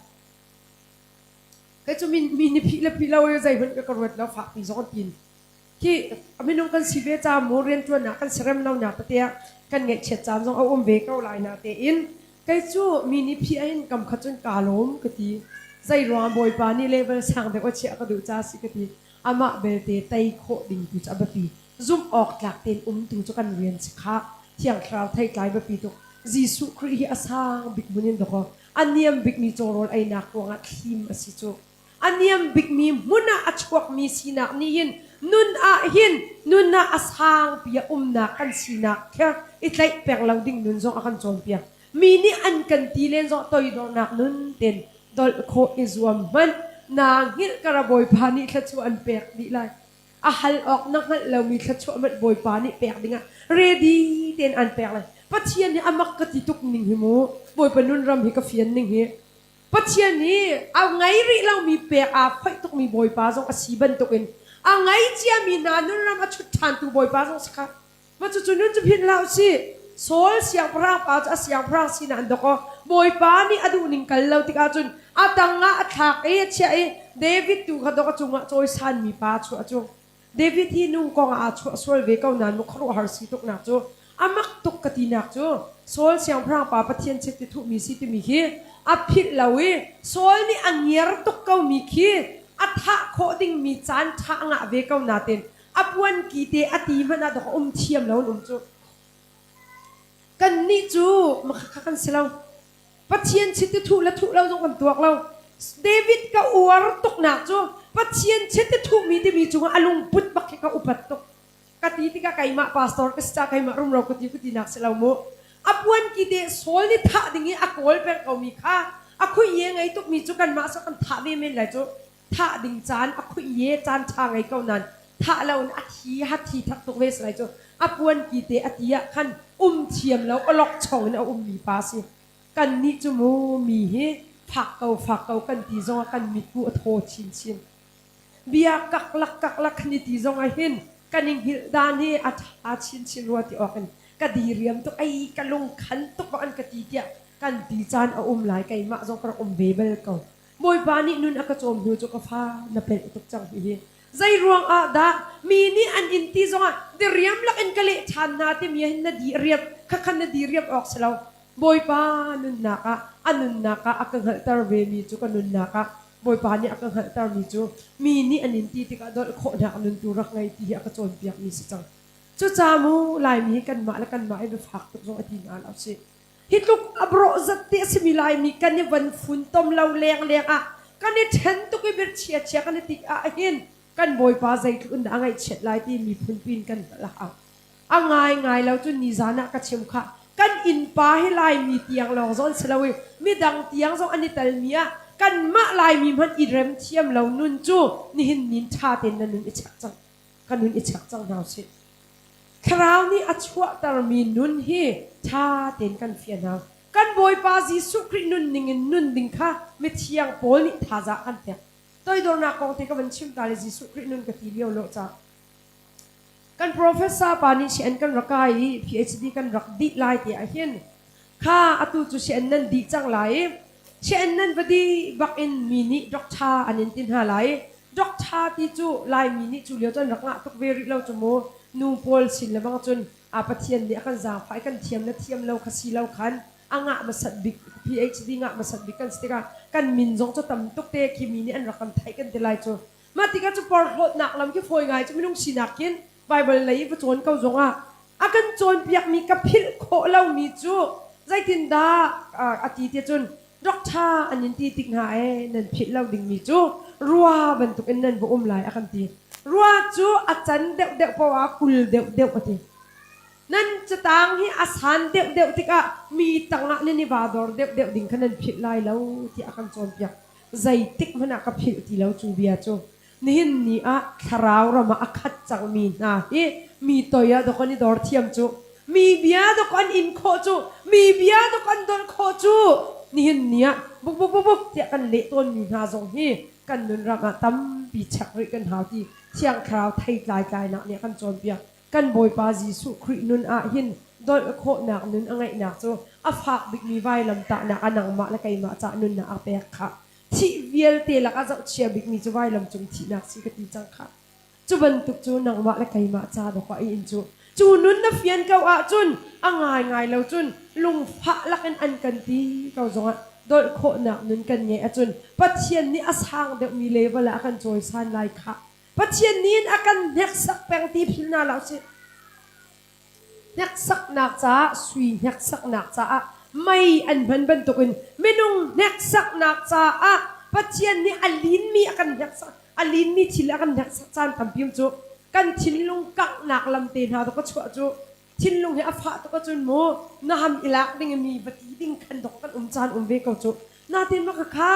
kai chu mi ni phi la zai ban ka rawat la fa pi zon pin ki aminong kan sibe cha mo ren tu na kan serem nau na te kan nge chet chan zong om ve kau lai na te in kai chu mi ni phi ain kam khachun ka lom ka ti zai ro boy pa ni level sang de ko che ka du cha si ka ti ama be te tai kho ding tu cha ba pi zoom ok tlak ten tu chu kan rian sikha thiang khrau thai klai ba pi tu Jisu Kri hi asang big munin do ko aniam big mi chorol ai na ko nga thim asi chu aniam big mi muna achwak mi sina ni yin nun na asang pia na kan sina kya itlai pek loading nun zong akan chon pia mi ni an kan ti len zo toy do nak nun ten dol kho izwam man na ngil karaboy pani thachu an pek di lai a hal ok nak hal lo mi thachu mat boy pani pek dinga ready ten an pek lai pathian ni amak ka ti tuk ning hi mo boy panun ram hi ka fian ning hi pathian ni a ngai ri lo mi pek a phai tuk mi boy pa zong asiban tukin a ngai chia mi na nun ram a chut than tu boy pa zong sakha ma chu chunun chu phin lao si sol siang pra pa a siang pra si na andoko boy pa ni adu ning kal lo tika chun atanga athak e chia e David tu kha doka chunga choi san mi pa chu achu David hi nung ko nga chu sol ve kau nan mo khru har si tuk na chu amak tuk ka ti nak chu sol siang pra pa pathian che ti thu mi si ti mi hi a phit lawi sol ni angiar tuk kau mi khi atha kho ding mi chan tha nga ve kau na ten apuan ki te ati mana do thiam lo chu kan ni chu makhakan silaw pathian chiti thu la thu lo jong kan tuak lo David ka uar tok na chu pathian chiti thu mi de mi chu alung put bak ka upat tok katiti ka kai ma pastor ka sta kai ma rum ro ko ti nak silaw mo apuan ki de sol ni tha dingi akol per ka mi kha akhu ye ngai tok mi chu kan ma sa kan tha ve men lai chu tha ding chan akhu ye chan tha ngai kau nan tha lo na thi ha thi thak tok ve sai chu apuan ki te atia khan thiam lo olok chong na mi pa si kan ni chu mo mi he phak kau kan ti zong kan mi ku tho chin bia kak lak ni ti zong a hin kaning hil dan he a chin ro ti okan ka di riam to ai kalung khan to an ka ti tia kan ti chan a lai kai ma zong kar bebel kau boy pa ni nun aka chom hu chu ka fa na pe tuk chang hi zai ruang a da mi ni an inti zonga de riam lak en kale chan na te mi na di riap ka khan na di riap ok selaw boy pa nun naka anun naka akang hal tar ve mi chu kanun naka boy pa ni akang hal tar mi chu mi ni an inti ti ka dol kho na anun tu rak ngai ti aka chon piak mi si chang chu cha mu lai mi kan ma la kan ma e be phak tuk zo ati na la se hitluk abro zati similai mi kan ni van fun tom lau leng leng a kan ni then tu ki bir chia chia kan ni tik a hin kan boy pa zai kun da ngai chet lai ti mi phun pin kan la a angai ngai lau tu ni zana ka chim kha kan in pa hi lai mi tiang long zon selawi mi dang tiang zong ani tal mia kan ma lai mi man i rem thiam lau nun chu ni hin nin tha ten na nun i chak chang kan nun i chak chang nau siคราวนี้อัจฉริยะตรมีนุนเฮท่าเต็นกันเฟียนาวกันบอยปาจิสุครินุนนิงนุนดิงค่ะไม่เที่ยงโพลนี่ท่าจะกันเตะตัวโดนนักกองเทกันชิมตาลิจิสุครินุนกับทีเดียวโลจ้ากัน professor ปานิเชนกันรักไอ PhD กันรักดีไลท์ที่อาเห็นข้าอตุจุเชนนั้นดีจังไรเชนนั้นพอดีบักอินมินิด็อกเตอร์อันนี้ตินหาไรด็อกเตอร์ที่จูไลมินิจูเลียวจนรักงะตุกเวริเราจมูนูโพลสินละบางจนอาปะเทียนเนี่ยกันจางไฟกันเทียมและเทียมเราขสีเราขันอ่างะมาสัตบิก PhD งะมาสัตบิกกันสติกากันมินจงจะตำตุกเตะคิมีนี่อันรักกันไทยกันเดลัยจูมาติกาจะปอดหดหนักลำที่ฝอยไงจะไม่ต้องสีนักกินไบเบิลเลยประจวนเกาจงอ่ะอากันจนเปียกมีกับพิษโคเรามีจูใจตินดาอาทิตย์จนด็อกเตอร์อันนี้ที่ติงหายนั่นพิษเราดิ่งมีจูรัวบรรทุกอันนั้นบุ้มไหลอากันตีรัวจูอาจารย์เด็กเด็กเพราะว่าคุลเด็กเด็กอะไรนั่นจะต่างที่อาสานเด็กเด็กที่ก็มีต่างนั่นนี่บาดอร์เด็กเด็กดิ่งขนาดผิดลายแล้วที่อาการโจมยักใจติกมันอากับผิดที่แล้วจูเบียจูนี่นี่อะคราวเรามาอาคัดจังมีนะมีตัวยาดกันนี่ดอร์เทียมจูมีเบียดกันอินโคจูมีเบียดกันดอนโคจูนี่นี่บุกที่กันเละต้นมีนาจงฮีกันนุนรักตั้มปีชักริกันหาที่เชียงคราวไทยลายกายนักเนี่ยกันโจมเปียกันบอยปาจิสุครินุนอาหินโดยโคหนักนุนอ่างไงหนักจูอาฟักบิกมีไวลำตาหนักอันนังมาและไก่มาจากนุนหนักเปียกค่ะที่เวียลเตลักอาจะเชียบิกมีจะไวลำจุงที่หนักสิกติจังค่ะจูบันตุกจูนังมาและไก่มาจากดอกว่าอินจูนุนนับเฟียนเก่าอาจุนอ่างไงแล้วจุนลุงพระลักอันกันตีเก่าจงอ่ะโดยโคหนักนุนกันเงี้ยจุนปัจเจียนนี้อาสางเด็กมีเลเวลอากันจอยสันไลค่ะปัจเจียนนี้อากันเน็กสักแปงตีพิลนาเราสิเน็กสักหนักจ้าสวีเน็กสักหนักจ้าไม่อันบันตุกินไม่นุ่งเน็กสักหนักจ้าปัจเจียนนี้อลินมีอากันเน็กสักอลินมีทิลอากันเน็กสักจานทำพิมจูกันทิลลุงกักหนักลำเตนหาตัวก็ชัวจูทิลลุงเฮอฟ้าตัวก็จุนโมน่าทำอิลักดิ้งมีปฏิดิ้งขันดอกกันจานเวกจูน่าเต้นมากค่ะ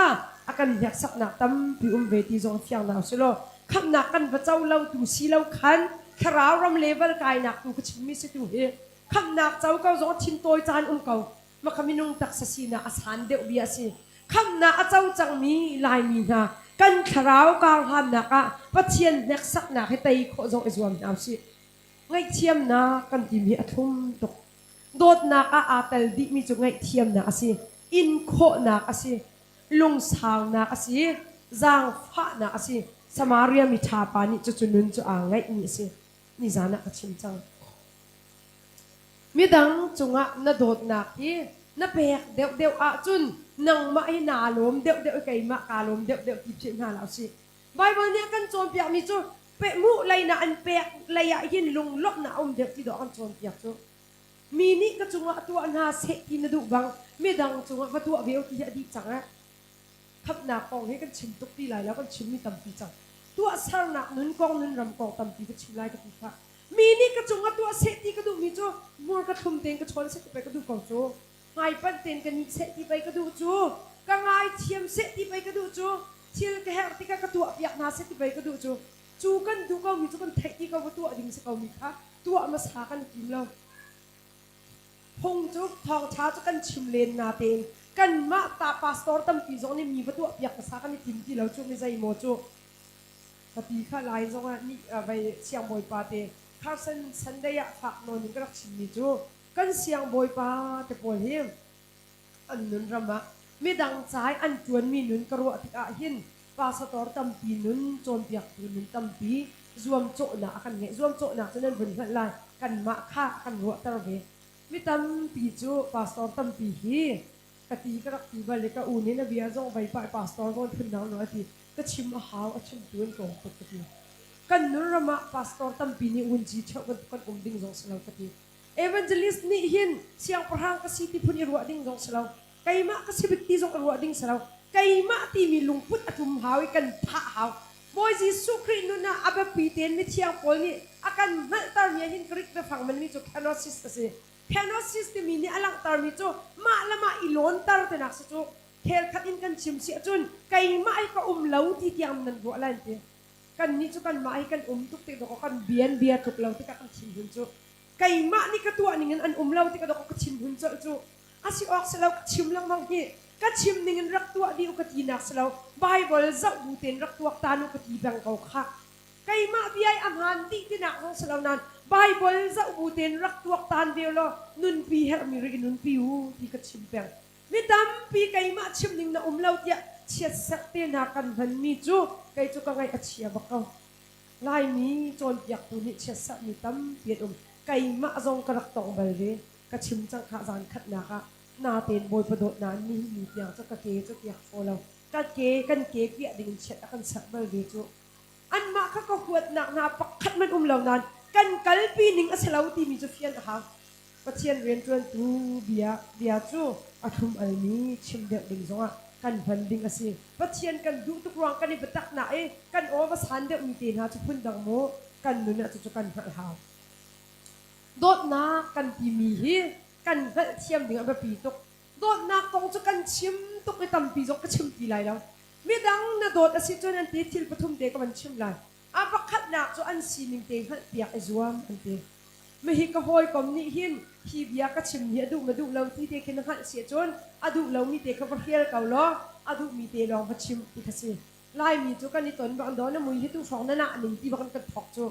อากันเน็กสักหนักตั้มพิเวทีจงเฟียงหนาวสิโลคำนักกันพระเจ้าเราดูสีเราขันคราวรำเลเวลกายนักดูกชิมมิสิตูเฮคำนักเจ้าเก่าจงชิมตัวจานเก่ามาคำมินุงตักษสีนาอาสานเดวเบียสิคำนักเจ้าจังมีลายมีนากันคราวกลางหันนักอะปัจเจียนเน็กสักนักให้ไตโคจงอิจวมนาวสิไงเทียมนากันที่มีอทุ่มตกโดดนักอาเตลดิมีจงไงเทียมนักสิอินโคนักสิลุงสาวนักสิจางฟ้านักสิสมาเรียมิทาปานิจุนุนจุอ่างไงนี่สินี่จานักชิมจังมีดังจุงะนาโดดนักที่นาเปียกเดียวอาจุนนังมาให้นาลมเดียวไก่มากาลมเดียวที่เพียงหาเราสิไบเบิลเนี่ยกันโจมเปียกมีจุเปะมุไรนะอันเปียกระยะยินลุงลบนะเดียวที่ดอกกันโจมเปียกจุมีนี่ก็จุงะตัวนาเสกินดูบังมีดังจุงะก็ตัวเวลที่อดีจังอะขับหนักกองให้กันชิมตุกปีไหลแล้วกันชิมมีตำปีจังตัวสารหนักนุนกองนุนรำกองตำปีก็ชิมไล่กันปีค่ะมีนี่กระจงตัวเซตีกระดูมีจูมัวกระทุ่มเต็งกระชอนเซตีไปกระดูกองจูไงปั้นเต็งกันเซตีไปกระดูจูกังไงเทียมเซตีไปกระดูจูเทียมกระแหกตีกระตัวเปียกนาเซตีไปกระดูจูกันดูเขามีจูกันเทตีเขาตัวดิ่งเสเขามีค่ะตัวมาสากันกินเราพงจูทองช้าจูกันชิมเลนนาเต็งกันมาตาพาสตอร์ตั้มปีจงนี่มีประตูเปียกสากันกินที่เราจูไม่ใจโมจูปฏิฆาลายจงนี่ไปเชียงบอยปาเตข้าสันได้ยะฝักนอนก็รักชิมนิจูกันเชียงบอยปาเตปวดเฮียอันนุนรำมะไม่ดังใจอันจวนมีนุนกระวติกาหินพาสตอร์ตั้มปีนุนโจนเปียกนุนตั้มปีรวมโจหนากันไงรวมโจหนาฉะนั้นบนกันลายกันมะข้ากันหัวตระเวไม่ตั้มปีจูพาสตอร์ตั้มปีฮีกติกรักตีบาเลกาอูนี่นะเบียจงไปพาสตอร์ก็ขึ้นน้ำหน่อยทีก็ชิมอาหารชิมตัวนี้ก่อนกติกันนุรมาพาสตอร์ตั้มปีนี้อุ่นจีเช่ากันดิ่งจงสลาวกติ evangelist ni hin siang perang kasi ti pun irwa ding dong selaw kay ma kasi bikti zong irwa ding selaw kay ma ti mi lungput atum hawi kan pa haw boy Jesu Christ no na aba piten mi siang pol ni akan maltar mi hin krik na phang man mi cho kenosis kasi kenosis ti mi ni alang tar mi cho ma lama ilon tar te nak cho khel khat in kan chim si chun kay ma ai ka lau ti tiang nan ro lan te kan ni cho kan ma ai kan tuk te do kan bian bia tuk lau ti ka kan chim hun cho kay ma ni katua ningen an lau ti ka do ka chim hun cho asi ok selaw chim lang mang hi ka chim ningen rak tua di ka ti nak selaw bible za bu ten rak tuak tanu ka ti bang kau kha kay ma biai amhan ti nak ng selaw nan bible za bu ten rak tuak tan de lo nun pi her mi ri nun pi u ti ka chim bang mi dam pi kay ma chim ning na lau tia chia sak te na kan van mi chu kay chu ka ngai achia bakaw lai mi chon piak tu ni chia sak mi tam pi kay ma zong karak tong bal re ka chim chang kha zan khat na ka na ten boy padot na ni mi piang cha ka ke cha piak folo ka ke kan ke pi ding chet akan sak bal re chu an ma ka ka huat na pakhat man lau nan kan kalpi ning asalaw ti mi chu fian ha pathian ren tuan tu bia chu athum al ni chim de ding zonga kan van ding asi pathian kan du tu kwang kan ni betak na kan o ma san de mi te na chu phun dang mo kan nu na chu kan ha dot na kan pi mi hi kan ga thiam ding ba pi tok dot na kong chu kan chim tok ni tam pi jok ka chim pi lai lo mi dang na dot asi chon an te thil pathum de ka man chim lai a pakhat na chu an si ning te khat piak azuam an te mi hi ka hoi kom ni hin hi bia ka chim ni adu ma du lo ti te kin khat si chon adu lo mi te ka ba hial ka lo adu mi te long ka chim ti ka si lai mi chu kan ni ton ba do na mui hi tu song na na ning ti ba kan ka thok chu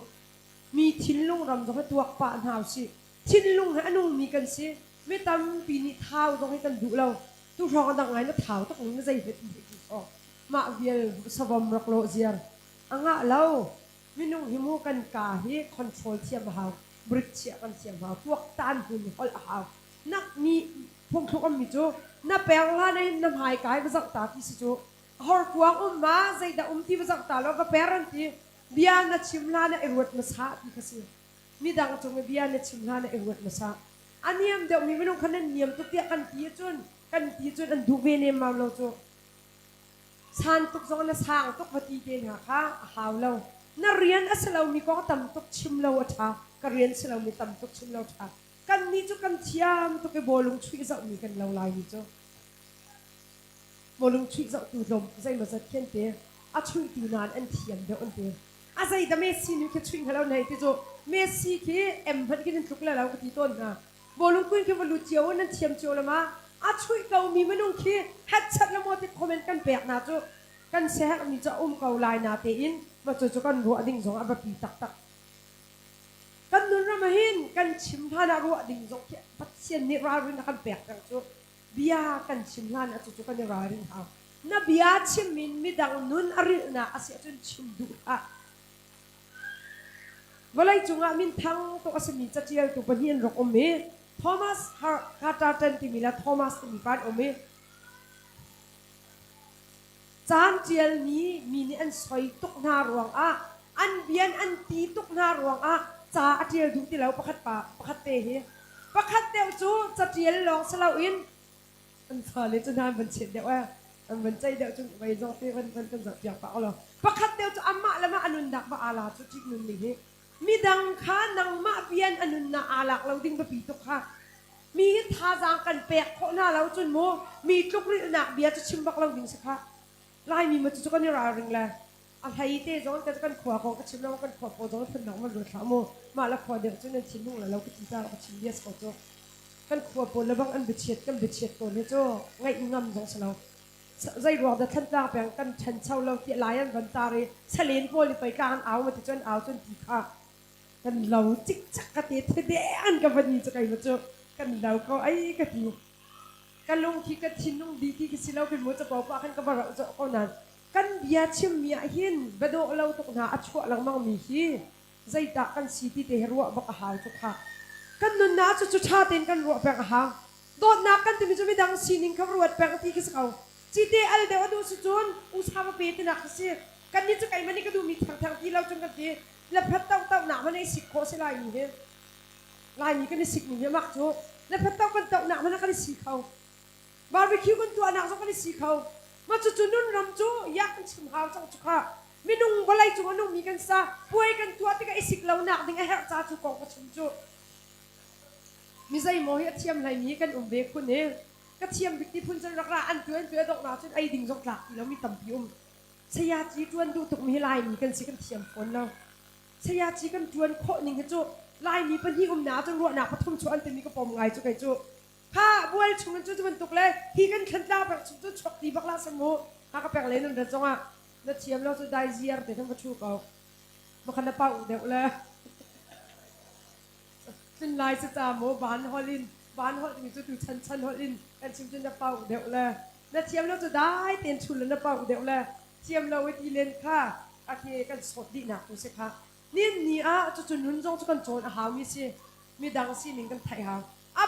มีทิ้นลุงรำตรงให้ตัวป่าหาวสิทิ้นลุงให้อนุมีกันสิไม่ตามปีนี้เท้าตรงให้กันดูเราตู้รอกันดังไงแล้วเท้าต้องนึกใจเหตุออกมาเวียสวมรักโลเซียร์อ่างเราไม่นุ่งหิมูกันกาให้คอนโทรลเทียมหาวบริเชียกันเทียมหาวพวกต้านหุ่นฮอลหาวนักมีพวกทุกคนมีจูนับแปลงล่าในน้ำหายกายมาสักตาที่สิจูฮอร์กวางมาใจแต่ที่มาสักตาแล้วก็แปลงที่biar na chimla na erwat masa di kasi mi dang chung biar na chimla na erwat masa aniam de mi menung khanan niam tu tia kan ti chun an du ve ne ma lo chu san tuk zong na sang tuk pati te na kha haw lo na rian asalo mi ko tam tuk chimlo atha ka rian salo mi tam tuk chimlo tha kan ni chu kan thiam tu ke bolung chui za mi kan lo lai ni chu bolung chui za tu lom zai ma za khen te a chui tu nan an thiam de on te azai da Messi ni ke twing halau nei te jo Messi ke em phan ke nin thuk la lau ka ti ton na bolung kuin ke valu chiao nan thiam chiao lama a chui kau mi manung ke hat chat la mo te comment kan pek na jo kan se ha mi cha kau lai na te in ma chu chu kan ro ding zong aba pi tak tak kan nun ra ma hin kan chim pha na ro ding zong ke pat sian ni ra rin kan pek kan chu bia kan chim la na chu chu kan ra rin ha na bia chim min mi dang nun ari na asi chun chim du a walai chunga min thang to asmi chachial tu panian rok ome Thomas Carterton ti mila Thomas ti pan ome chan chial ni ni an soi tok na ruang a an bian an ti tok na ruang a cha atial du ti lau pakhat te he pakhat te chu chachial long salau in an sa le chu nan ban chet de wa an ban chai de chu bai zo te ban za piak pa lo pakhat te chu amma lama anun dak ba ala chu chik nun ni he mi dang kha nang ma pian anun na alak lo ding ba pi to kha mi tha jang kan pek kho na lo chun mo mi tluk ri na bia chu chim bak lo ding sa kha lai mi ma chu kan ni ra ring la a thai te zon ka kan khwa ko ka chim lo kan khwa po zon phun nang ma ru tha mo ma la khwa de chu nen chin lu la lo ka ti ta ka chim yes ko chu kan khwa po la bang an bi chet kan bi chet ko le chu ngai ngam zong sa lo zai ro da than ta peng kan chan chau lo ti lai an ban ta re chalen po li pai kan aw ma ti chon aw chon ti khaกันเราจิกจักกะเตะเดอันกับวันนี้จะไงมาเจอกันเราเขาไอ้กะทิกันลงที่กะทินลงดีที่กิสิเราเป็นมือจะบอกว่ากันกับเราจะเอานั้นกันเบียชิมเมียหินบดเราตกหน้าอัชวะหลังมังมีฮีใจตากันสีที่เตะรัวบักหาวจุกค่ะกันนุนน้าจะชาเต็นกันรัวแปลงหางโดนนักกันที่มีจะไม่ดังสีนิ่งขับรัวแปลงที่กิสเขาจีเตอัลเดวดูสุจนอุสาบเปตินักสิกันนี่จะไงมันนี่ก็ดูมีทางที่เราจงกันทีแล้วพัดเต้าหนามันในสิโคสิลายนี่เ ลายนี้ก็ได้สิกหนึ่งเยอะมากโจและพัดเต้ากันเต้าหนักมันก็ได้สีเขาบาร์บีคิวกันตัวหนักก็ได้สีเขามาจุนุ่นรำโจยักษ์ชิมหาวจังจุกะไม่นุ่งบลายจุนุ่งมีกันซะป่วยกันตัวที่ก็ไอสิกเหล่าหนักดึงไอแหกจ้าจุกองกับชิมโจมีใจโมเหเทียมอะไรมีกันเบคุณเนี่ยก็เทียมบิกที่พุ่นจะรักอันตัวดอกหนาจนไอดิ่งจงหลักแล้วมีต่ำพิมเสียจีจวนดูถูกมีลายมีกันสิกันเทียมฝนเราเสียจีกันจวนโคหนึ่งกันโจลายมีเป็นที่หนาจนรัวหนาปฐมชวนแต่มีกระป๋องไงจุกไอโจข้าบัวชงกันจุจะมันตกเลยที่กันขันดาวแบบจุชกดีบักลาสมุข้าก็แปลงเลยนั่นเดินจงอ่ะแล้วเทียมเราจะได้เสียร์แต่ทั้งประชุกเอามาขันเป้าเดี๋ยวเลยเป็นลายสตาร์โมบานฮอลลินบานฮอลลินจะดูชันฮอลลินกันชิมจนเป้าเดี๋ยวเลยแล้วเทียมเราจะได้เตียนชุนแล้วเป้าเดี๋ยวเลยเทียมเราไว้ที่เลนค่ะโอเคกันสดดีนะคุณสิคะนี่อ่ะจุนุ่นจงจะกันโจนหามีสิมีดังสิมิงกันไทยหา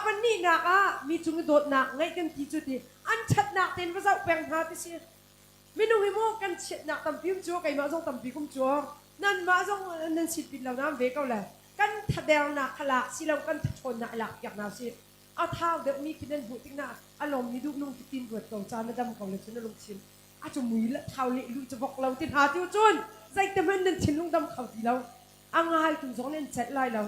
ปันนี่นักมีจุงโดดนักไงกันที่จุดที่อันชัดนักเต็นภาษาแปลงหาที่สิไม่นุ่งหิมะกันชัดนักตั้มพิมจัวไก่มาจงตั้มพิมจัวนั่นมาจงนั่นสิปิดแล้วน้ำเวกเอาเลยกันทัดเดวนักขลักสิเรากันชนนักหลักอย่างน่าสิเอาเท้าเด็กมีคิดนั่นหูติ๊กหน้าอารมณ์มีดูนุ่งกินปวดตัวจานนั่นดำของเลยฉันนั่นลงชิมอาจจะมือละเท้าเละลุจะบอกเราติดหาที่จุนใจเต็มนั่นชินลุงดำเขาที่เราอ่างไงถึงสองเล่นเสร็จไล่เรา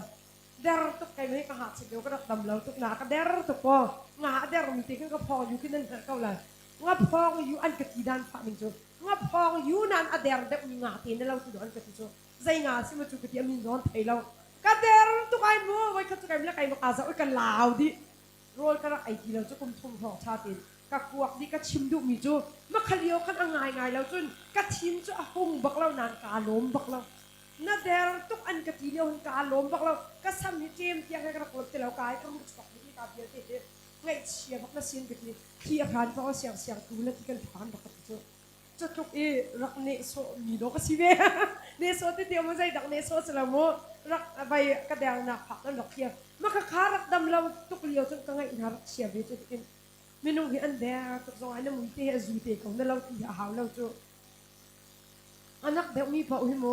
เดรตุกไก่ไม่ก็หาสิเดียวก็รักดำเราตุกหนาก็เดรตุกพองาเดรมีตีกันก็พออยู่ขึ้นนั่นก็เลยงาพองอยู่อันกะทิด้านฝ่ามิงจูงาพองอยู่นั่นอเดรเด็กมีงาตีนั่นเราตุกอันกะทิจูใจงาสิมาจูกะทิมีนอนไทยเราก็เดรตุกไอ้มัวไว้ก็ตุกไก่ไม่ละไก่มาอาซาไว้กันลาวดิโรยก็รักไอ้ที่เราจะกุมทุ่งทองชาติก็กวกดิก็ชิมดูมีจูมาขลียวขันอ่างไงแล้วจนกะทิมจูอาหุ่งบักเรานานกาล้มบักเราน่าเดรตุกอันกะทิเดียวหันกาล้มบักเราก็ซ้ำนี่เจมที่ยังให้กระโดดเตะแล้วกายก็มุดสอกนี่กาเบียเตะไงเชียบักน่าเสียงกะทิที่อาคารเพราะเสียงกูแล้วที่กันผ่านบักกะทิจุดทุกรักเนโซมีดอกสิเวเนโซที่เดียวมันใจดักเนโซสลาโมรักใบกระเดงหนักผักนั่นดอกเทียมาขารักดำเราตุกเลียวจนกังไงอินหารักเชียเวจุดกินเมนูที่อันเดียตุกซอยน้ำมุ้ยเตะจูเตะของนั่นเราที่หาวเราจุอันนักเด็กมีพอหิโม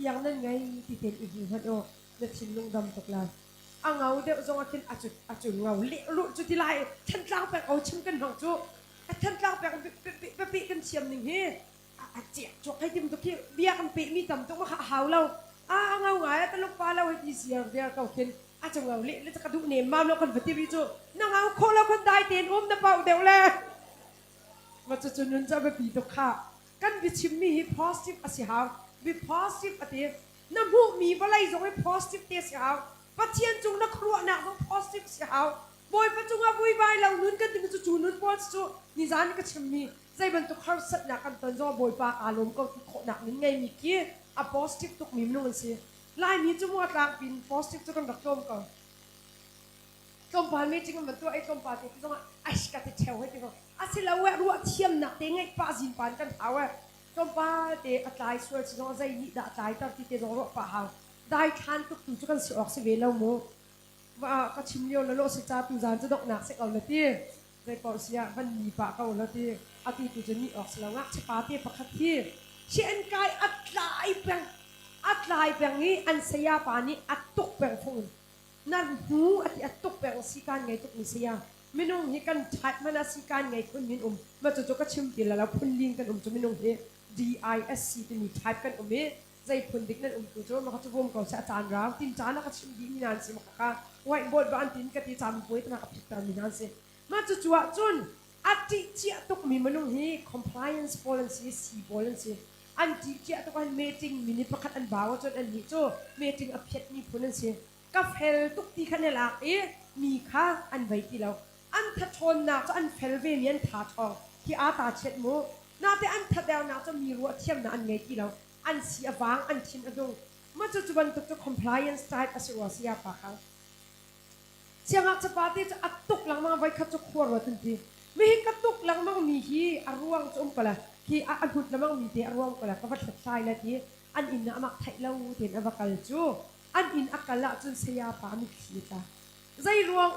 อย่างนั้นไงที่เป็นอีกหัวโตเด็กชิมลุงดำตกลายอ่างเงาเด็กจงอากินอาจุเงาเลี้ยลุจุดที่ไรฉันกลางแปลงเอาชิมกันหนังจุฉันกลางแปลงปีกันเชียมหนึ่งเฮ้เจี๊ยจกให้ทิมตุกี้เบี้ยกันปีมีต่ำต้องมาหาวเราเงาไงตลกฟ้าเราให้ดีเสียเบี้ยเขาเข็นอาจจะเงาเลี้ยแล้วจะกระดูกเนมมาแล้วคนปฏิบิจุนั่งเอาคนเราคนได้เตียนอุ้มนะเปล่าเดี๋ยวเลยมาจุดนั้นจะไปปีตกข้ากันวิชิมมี positive อาศัยหาววิ positive อาทิตย์น้ำหูมีอะไรส่งให้ positive เตี้ยเสียหาวปัจเจียนจุงนักครัวหนักต้อง positive เสียหาวบอยปัจจุบันบุยบายเรานุนกันถึงจุนุนปอดจุนิจานี่ก็ชิมมีใจบรรทุกข้าวสัตว์หนักกันตอนจะบอยปากอารมณ์ก็ขหนักนี่ไงมีกี้อ่ะ positive ตุกมีมันนู่นสิลายมีจุ่มว่ากลางปีน positive จุกันดักจมก่อนจมปานไม่จริงมันตัวไอ้จมปานที่ต้องไอ้สกัดเทวให้ที่เขาอาศัยเราแวะรัวเทียมหนักเต็งไอ้ป้าจินปานกันเอาไว้จมปาเตะอัตไลสวยสิ่งใจนี่ด่าใจตั้งที่เตะรัวป้าเอาได้ทันตุกจุกันสิออกสิเวลาโมว่าก็ชิมเลี้ยวแล้วโลสิจ้าตุจานจะดอกหนักเสกเอาละที่ในปอเสียมันมีปากเอาละที่อาทิตย์ตุจะนี่ออกสิแล้วงักชิปาเตะปะคัดที่เช่นกายอัตไลแปงนี้อันเสียปานี้อัตตุกแปงฟงนั่นหูอัตตุกแปงสิการไงตุกมิเสียไม่นุ่งให้กันชัดมันสิการไงคนมินมาจะก็ชิมตีแล้วพุ่นลิงกันจะไม่นุ่งให้ DISC จะมีชัดกันใจพุ่นดิกนั่นตัวโจมาเขาจะรวมกับอาจารย์ราวตินจานักชิมดีมีนานสิมาค่ะไว้บนบ้านตินกติจามป่วยมากับพิการมีนานสิมาจะจั่วจุนอันที่เจ้าตุกมีมันนุ่งให้ compliance policy สี policy อันที่เจ้าตุกอัน meeting มินิประคัดอันบ่าวจนอันนี้โจ meeting อภิษมีพุ่นนั่นสิกับเฟลตุกที่ขันเนลักมีค่าอันไว้ที่เราอันทัดทนนะจะอันเฟลเวเมียนถาทองที่อาตาเช็ดมูน่าแต่อันทัดเดวนะจะมีรั้วเทียมนะอันไงที่เราอันเสียฟางอันชินอดงมันจะจุบันตุกจะ compliance type อาศัยว่าเสียปากเขาเสียงอาจจะปาร์ตี้จะอัดตุกหลังมาไว้ขัดจะขวดว่าทันทีไม่เห็นกระตุกหลังมามีที่อารวงจะก็ละที่อันพุทธละมั่งมีที่อารวงก็ละก็วัดใช่ละที่อันอินนะมักไทยเราเห็นอวกาศจูอันอินอักละจนเสียปามิขีตาใจรวง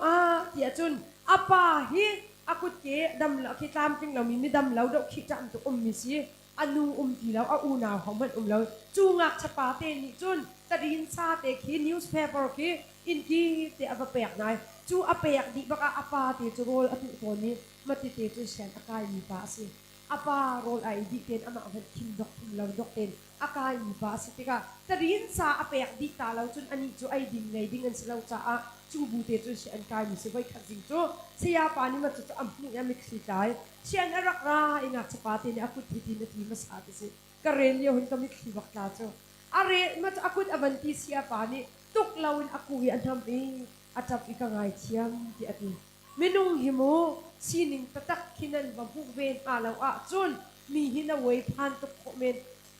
เดียจุนอาปาฮีอากุเกดำละคิดตามจริงเรามีไม่ดำเราดอกคิดจำตัวมีสิอนูทีแล้วอูนาวของมันแล้วจูงักฉปาเตนิจุนจะดินซาเตคีนิวส์เพเปอร์คี อินกี้เตะอาเปียกนายจูอาเปียกดิบักอาปาเตจูโรลอตุตัวนี้มาเตเตจูเสียนอากายมีปาสิอาปาโรลไอดิเตนอามาอันทิมดอกทิมเราดอกเตนอากายมีปาสิติกาแต่รินซาอาเปียกดิตาเราจุนอันนี้จูไอดินไงดิ่งอันสิเราจะอาจูบูเตจูเสียนกายมีสิไว้ขัดจิงจูเสียปานี่มาจูอัมพุงยามิกสิกายเสียนอรักราอินักสปาเตนอากุทิตินาทีมาสาติสิกระเรนเลียวหินก็มิกสิบักตาจูอะไรมาจูอากุตอวันที่เสียปานี่ตุกเราอินอากุยอันทำเองอาจับอีกไงเทียมที่อดีเมนุ่งหิโมซีนิงตะตักขินันบำพุเวนอาเราอาจุนมีหินาเวพันตุกโคเมน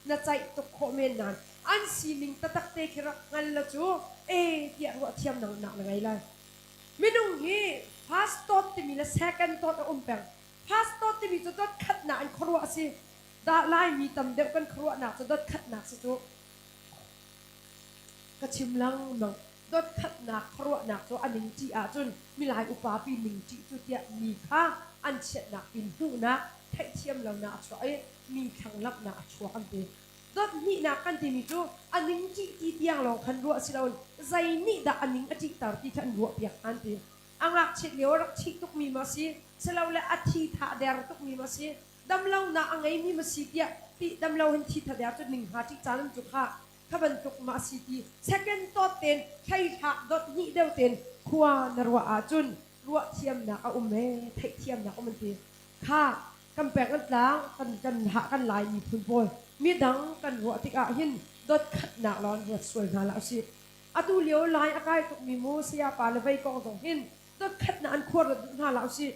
นาใจตุกโคเมนนั้นอันซีนิงตะตักเตคิรักงันละจูที่อว่าเทียมหนังหนักไงล่ะเมนุ่งฮีพาสตอติมีละ second ตอตอุ้มแปงพาสตอติมีจุดขัดหนักครัวสิดาไลมีตำเดียวกันครัวหนักจุดขัดหนักสิจูกระชิมลังมังดดขัดหนักครัวหนักตัวอันหนึ่งจีอาจุนมีหลายอุปาปีหนึ่งจีจุดเดียมีค่าอันเช็ดหนักปินหูนะไทยเทียมเราหนักช่วยมีขังลับหนักชัวกันเดดดนี่หนักกันที่มีจูอันหนึ่งจีที่เตียงลองคันรัวสิเราใจนี่ด่าอันหนึ่งอจิตาที่ขันรัวเปียกอันเดอังรักเช็ดเลี้ยวรักชิตุกมีมาสิสิเราและอธิธาเดรตุกมีมาสิดำเราหนักอังไงมีมาสิเดียที่ดำเราเห็นทิธาเดรจุดหนึ่งหาที่จานจุกค่ะขบันตุกมาสิที second ตอเต็นใครหักดดนี่เดียวเต็นขวานรัวอาจุนรัวเทียมหนักเอาเมไทยเทียมหนักเอามันทีข้ากำแพงกันล้างกันหักกันลายมีพุ่นโพยมีดังกันรัวติกาหินดดขัดหนักร้อนรัวสวยงามแล้วสิอตูเลี้ยวลายอากายตุกมีมูเสียปาเลไว้กองตรงหินดดขัดหนักอันขวดดดหาแล้วสิ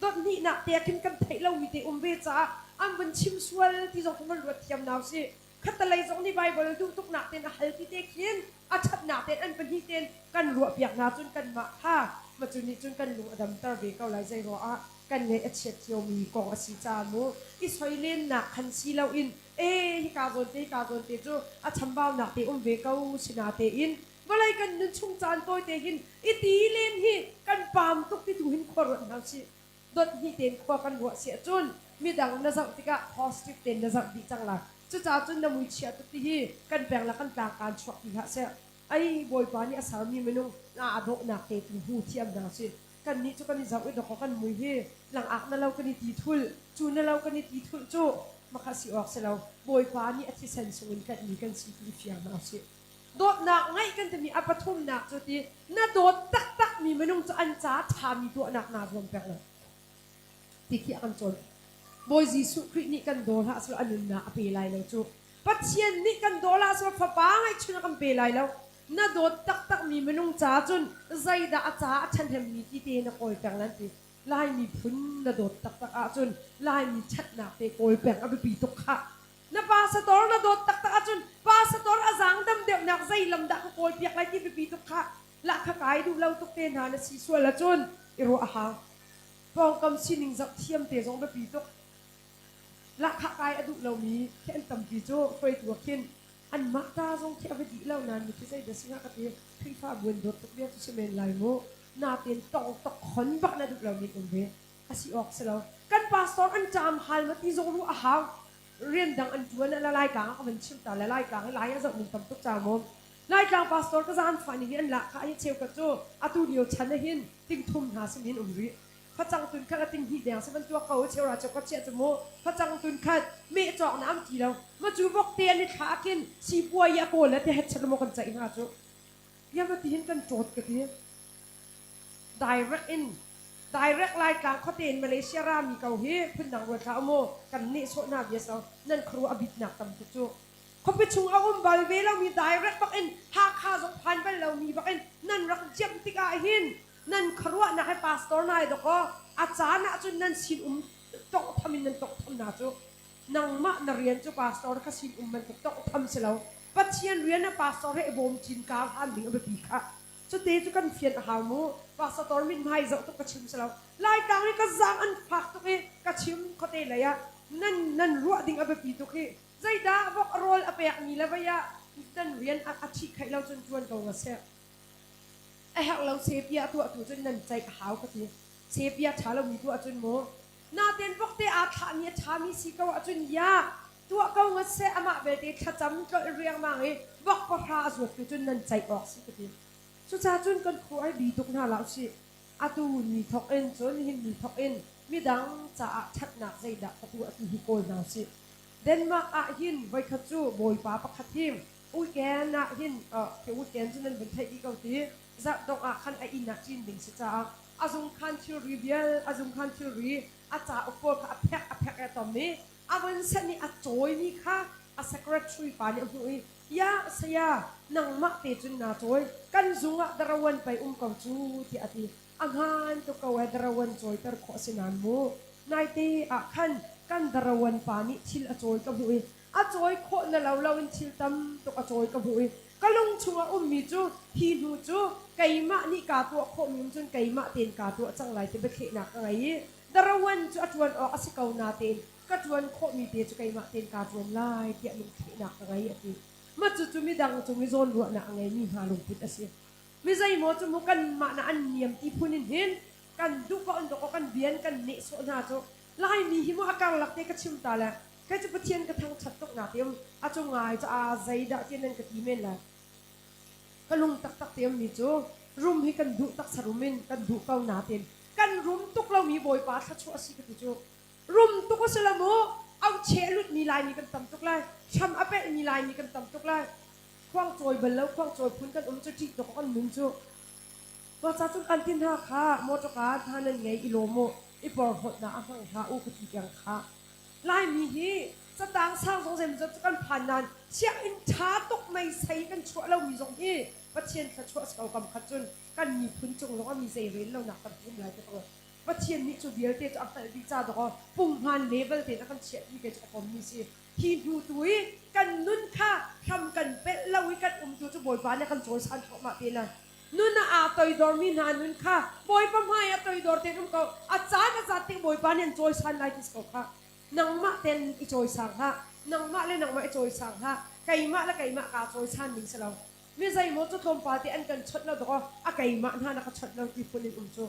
ดดนี่หนักเตียกินกันไทยเรามีแต่เวจ้าอันเป็นชิมสวยที่สองมันรัวเทียมแล้วสิขัดตะไลสองนี่ใบบอลดูตุกหนักเต็นฮัลที่เด็กเห็นอาชัดหนักเต็นอันเป็นที่เต็นกันรัวเปียกหนาจนกันมาท่ามาจุนี่จนกันลุงอดัมตาเวก้าวไหลใจรัวอ่ะกันไงเช็ดเที่ยวมีกองอสิจามูอิสราเอลหนักขันซีเราอินฮิกาโดนเตจูอาชัมบ้าหนักเตเวก้าวชนะเตอินเวลากันนึกชงจานตัวเตหินอิตีเลนฮิกันปามตุกที่ถูหินขวดหนักสิดดฮิเต็นขวากันรัวเสียจนมีดังน่าจะติกะ positive เต็นน่าจะดีจังละจะจ่าจนน้ำมือเชียตุกที่กันแปลงละกันต่างการช็อตที่ฮะเสียไอ้บอยปานี่อาสามีเมนูอาดกหนักเตะหูเทียมหนาสิกันนี้จุกันนี่จะไอ้ดอกกันมือเฮหลังอักนั่นเรากันนี่ตีทุลจูนั่นเรากันนี่ตีทุลจูมาคัสิออกเสียเราบอยปานี่อธิเซนสูงกันนี่กันสิที่เฟียมาสิโดดหนักไงกันจะมีอปทุมหนักจุดที่น่าโดดตักมีเมนูจะอันจ้าชามีตัวหนักหนารวมแปลงเลยติดที่อันจนบอยจีสุครินี่กันโดละสุดอันนึงนะอภิไลแล้วจูปัจเจียนนี่กันโดละสุดฟ้าป้าให้ชุนกันเปไลแล้วน่าโดดตักมีเมนูจ้าจนใจด่าจ้าฉันทำมีที่เตนคอยแปลงนั้นทีลายมีพุ่นน่าโดดตักจนลายมีชัดหนักเตคอยแปลงเอาไปปีตกขะน่าปาสตอร์น่าโดดตักจนปาสตอร์อาสังดำเดียวหนักใจลำดักคอยเปียกไรที่ไปปีตกขะละขกายดูเราตกเตนหานาสีสวยละจนอิรัวอาหารปองกำชินิงจักเทียมเตะสองไปปีตกละขกายอดุเรามีแค่ตั้มปีโจ้ไฟตัวเข็นอันมาตาทรงแค่ไปดีแล้วนั้นมีที่ใจเดสิงห์กติที่ฟ้าบนรถตกเรียกที่เชมนไลโมนาเตียนตกขนบักนาดุเรามีคนเวอาศิออกเสร็จกันพาสตอร์อันจามฮัลมาที่ทรงรู้อาหารเรียนดังอันจวนละลายกลางก็เป็นชิมตาละลายกลางหลายอย่างมีตั้มตุกจามมลายกลางพาสตอร์ก็จะอันฝันอย่างนี้อันละข้าเชลกระโจอาตูเดียวฉันได้เห็นติ้งทุ่มหาสมินรีพระจังตุนขัดติงหีแดงสมันตัวเขาเชียวราชก็เชียจมูกพระจังตุนขัดเมจอกน้ำกี่แล้วมาจูบอกเตียนนี่ขากินชีบัวยาโกและที่เฮ็ดฉันมองกันใจหาจูยังมาที่เห็นกันโจทย์กันที่ direct in direct รายการเขาเตียนมาเลเซียรามีเกาหลีพื้นหนังวัวข้าวโมกันนี่โซนาเบียสเอานั่นครูอบิดหนักตำตุจูเขาไปชุงเอาบาลเวเรามี direct บักอินหาค่า2,000ไปเรามีบักอินนั่นรักเจ็บติกาหินนั่นครัวนักให้พาสตอร์นายดอกอาจารย์นะจุนนั่นสินตกทำมินนั่นตกทำนาจูนังมานาเรียนจูพาสตอร์ก็สินมันตกทำเสร็จปัจเจียนเรียนนะพาสตอร์ให้บอมจินกาหันดิ่งเอาไปปีกะจุดเดียวกันเฟียนหามูพาสตอร์มินไม่จะตกกระชิมเสร็จลายกลางนี่ก็จางอันพักตุกกระชิมเขาเตะเลยนั่นรัวดิ่งเอาไปปีตุกใจด่าบอกโรลเอาไปอย่างนี้แล้วไปนั่นเรียนอาชีพใครเราจนจวนตัวเสียไอ้หักเราเซฟียตัวจนนั่นใจขาวก็ทีเซฟียชาเรามีตัวจนโมนาเต็นพวกเตอาถานี่ชามีสีก็จนยาตัวก็งดเสอมาเบเตขจำก็เรียงมาไงบอกพระราสุดจนนั่นใจออกสิก็ที ชุดจ้าจุนกันคอยบีตุกน่าเราสิอาตูมีทอกเอ็นจนหินมีทอกเอ็นมีดังจะชัดหนักใจดักประตูอาตูฮิโกนเราสิเดนมาร์กหินไว้ขจูบอยป้าปักทีมอุ้ยแกน่ะหินเกี่ยวแกนจุนนั้นเป็นไทยอีกเอาทีจะต้องคันไออินนักจินดิ่งสิจ้าอาซุงคันทิวรีเบียลอาซุงคันทิวรีอาจารย์อุปกรณ์อภิกษ์ตอนนี้อาวันเสนี่อาจอยนี่ค่ะอาสักระชุยปานี่อุ้ยยาเสียนังมักเตจุนนาจอยกันซุงอ่ะดาวันไปกาจูที่อาทิอังฮันตุกเอาดาวันจอยตระขอสินานมูนายตีอาคันกันดาวันปานี่ชิลอาจอยกับอุ้ยอาจอยโคนั่นเราอินชิลตั้มตุกอาจอยกับอุ้ยก็ลงชัวมีจูฮีนูจูไก่มะนี่กาตัวโคมิมจุนไก่มะเต็นกาตัวจังไรที่ไปเขนักไงดาวันจูอัจวนออกสิกาวนาเต็นก็จวนโคมีเตจูไก่มะเต็นกาจวนไล่เกี่ยมันเขนักไงอ่ะทีมาจู่มีดังจู่มีโซนรัวนักไงมีหาลงพุทธเสียไม่ใช่หมดจู่มุกันมานะอันเนียมที่พูนินเห็นกันดูก็อันดูก็กันเบียนกันเนโซนาจูไล่มีหิมะอากาศหลักเตก็ชิมตาแล้วแค่จะไปเทียนกระทั่งชัดตกหนาเตียมอาจงไงจะอาใจดะเทียนนั่นกะทีเมนละก็ลุงตักเตียมมีจูรุมให้กันดูตักสรุมินกันดูเก้าหนาเตียนกันรุมตุกเรามีบอยปาทัชชัวสิกติจูรุมตุกก็สลามเอาเชลุดมีลายมีกันต่ำตุกไล่ช้ำอเปะมีลายมีกันต่ำตุกไล่คว้างโจยเบลแล้วคว้างโจยพุ่นกันจุจิตกกันมึงจูว่าจะจุดอันที่ห้าค่ะโมจกาท่านั่นไงอิโลโมอีปอร์หดนะอ่างค่ะอุกติยังค่ะลายมีฮีจะต่างสร้างสงสัยมันจะกันผ่านนานเชียอินชาตกไม่ใส่กันชั่วเรามีสงฮีประเทียนขัดชั่วสกาวกำขัดจนกันมีพุ่นจงแล้วก็มีเซเรนเราหนักกันพุ่นหลายตัวประเทียนนี่จูเบียเตจะอัพแต่ดีจ้าตัวก็ปุ่มหันเลเวลเตนะกันเชียที่เกิดจากผมมีสิที่ดูตุยกันนุ่นค่ะทำกันเป็ดเล่าวิกันจูจะบ่อยบ้านเนี่ยกันโจยสันเข้ามาเป็นเลยนุ่นน่ะอาตัวดอร์มินานนุ่นค่ะบ่อยปั๊มให้อาตัวดอร์เต็มก็อาจารย์ติบ่อยบ้านเนี่ยโจยสันไลที่สกค่ะนังมะเต็นอีโจยสังฮะนังมะเลยนังมะอีโจยสังฮะไก่มะและไก่มะกาโจยสันนิ่งเสลาไม่ใช่หมดจะทำปาร์ตี้อันกันชัดแล้วตัวก็อาไก่มะท่านักชัดแล้วที่คนอื่นจู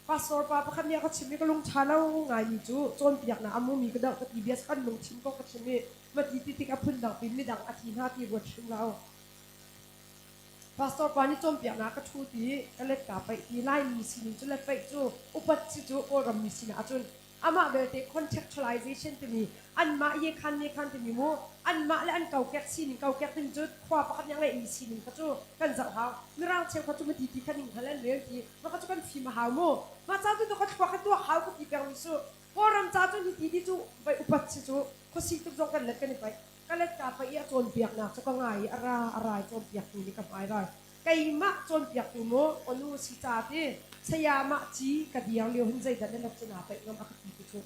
พาสปอร์ตปาประคันเนี่ยก็ชิมก็ลงชาแล้วไงมีจูจนอยากนะอามูมีก็ได้ก็ทีเบียสกันลงชิมก็ชิมมาทีติกับพุ่นดังเป็นไม่ดังอาทิตย์5 ทีวันชิมแล้วพาสปอร์ตปานี่จนอยากนะก็ทูตีก็เล็กกลับไปทีไล่มีสินจุดเล็กไปจูอุปจิจูโอรมีสินอาจุนอามาเบลเตคอนเทกชวลไลเซชันที่มีอันมาเยคันที่มีโมอันมาและอันเก่าแก่สินเก่าแก่เป็นจุดความประคันยังไงมีสินก็จูกันจะหาเมื่อเราเชื่อเขาจูมาทีคันหนึ่งฮันเลนเรื่องทีมันก็จะกันฟิมาหาโมมาจ้าจุดก็จะว่าตัวหาก็ทีเปียงมิสุพอรำจ้าจุดที่จูไปอุปจิจูก็สิตุกจงกันเล็กกันไปก็เล็กกลับไปเยอะจนเปียกหนักจะก็ง่ายอะไรจนเปียกนี่กับอะไรไก่มะจนเปียกตัวโมอนุสิจาที่สยามะจีกระเดียงเลี้ยวหินใจดันเล็กจะหนาไปงามอักติจุ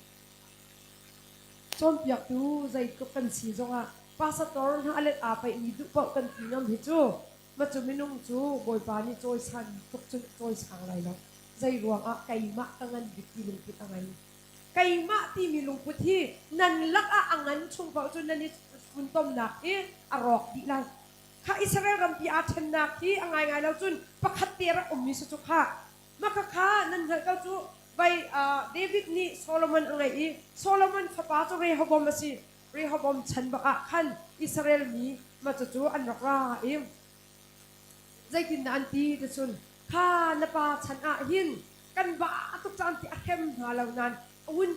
จนเปียกตัวใจก็เป็นสีจงอ่ะพาสตอร์น่าเล็กอาไปมีดุปะกันปีน้ำหิจูมาจะไม่นุ่งจูบอยปานี่จอยชันตกจนจอยช่างอะไรแล้วใจรวงอ่ะไก่มะตั้งงั้นบิดที่ลุงพุทธอะไรไก่มะที่มีลุงพุทธที่นั่นลักอ่ะอังงั้นชงเปาจนนั่นนี่คุณต้มหนักอรอกดีไรข้าอิสราเอลรำปีอาเทนนักที่อังไงแล้วจนประคัตเตียระอมมิสุข้ามาข้านั่นเหรอเจ้าจูไปเดวิดนี่โซโลมอนอะไรโซโลมอนฟ้าจูเรฮอบอมมาสิเรฮอบอมฉันบักขันอิสราเอลมีมาจูอันรักราใจกินนันทีแต่ส่วนข้านปาฉันหินกันบ้าทุกจานที่อาเข้มหาเหล่านั้นอุ่น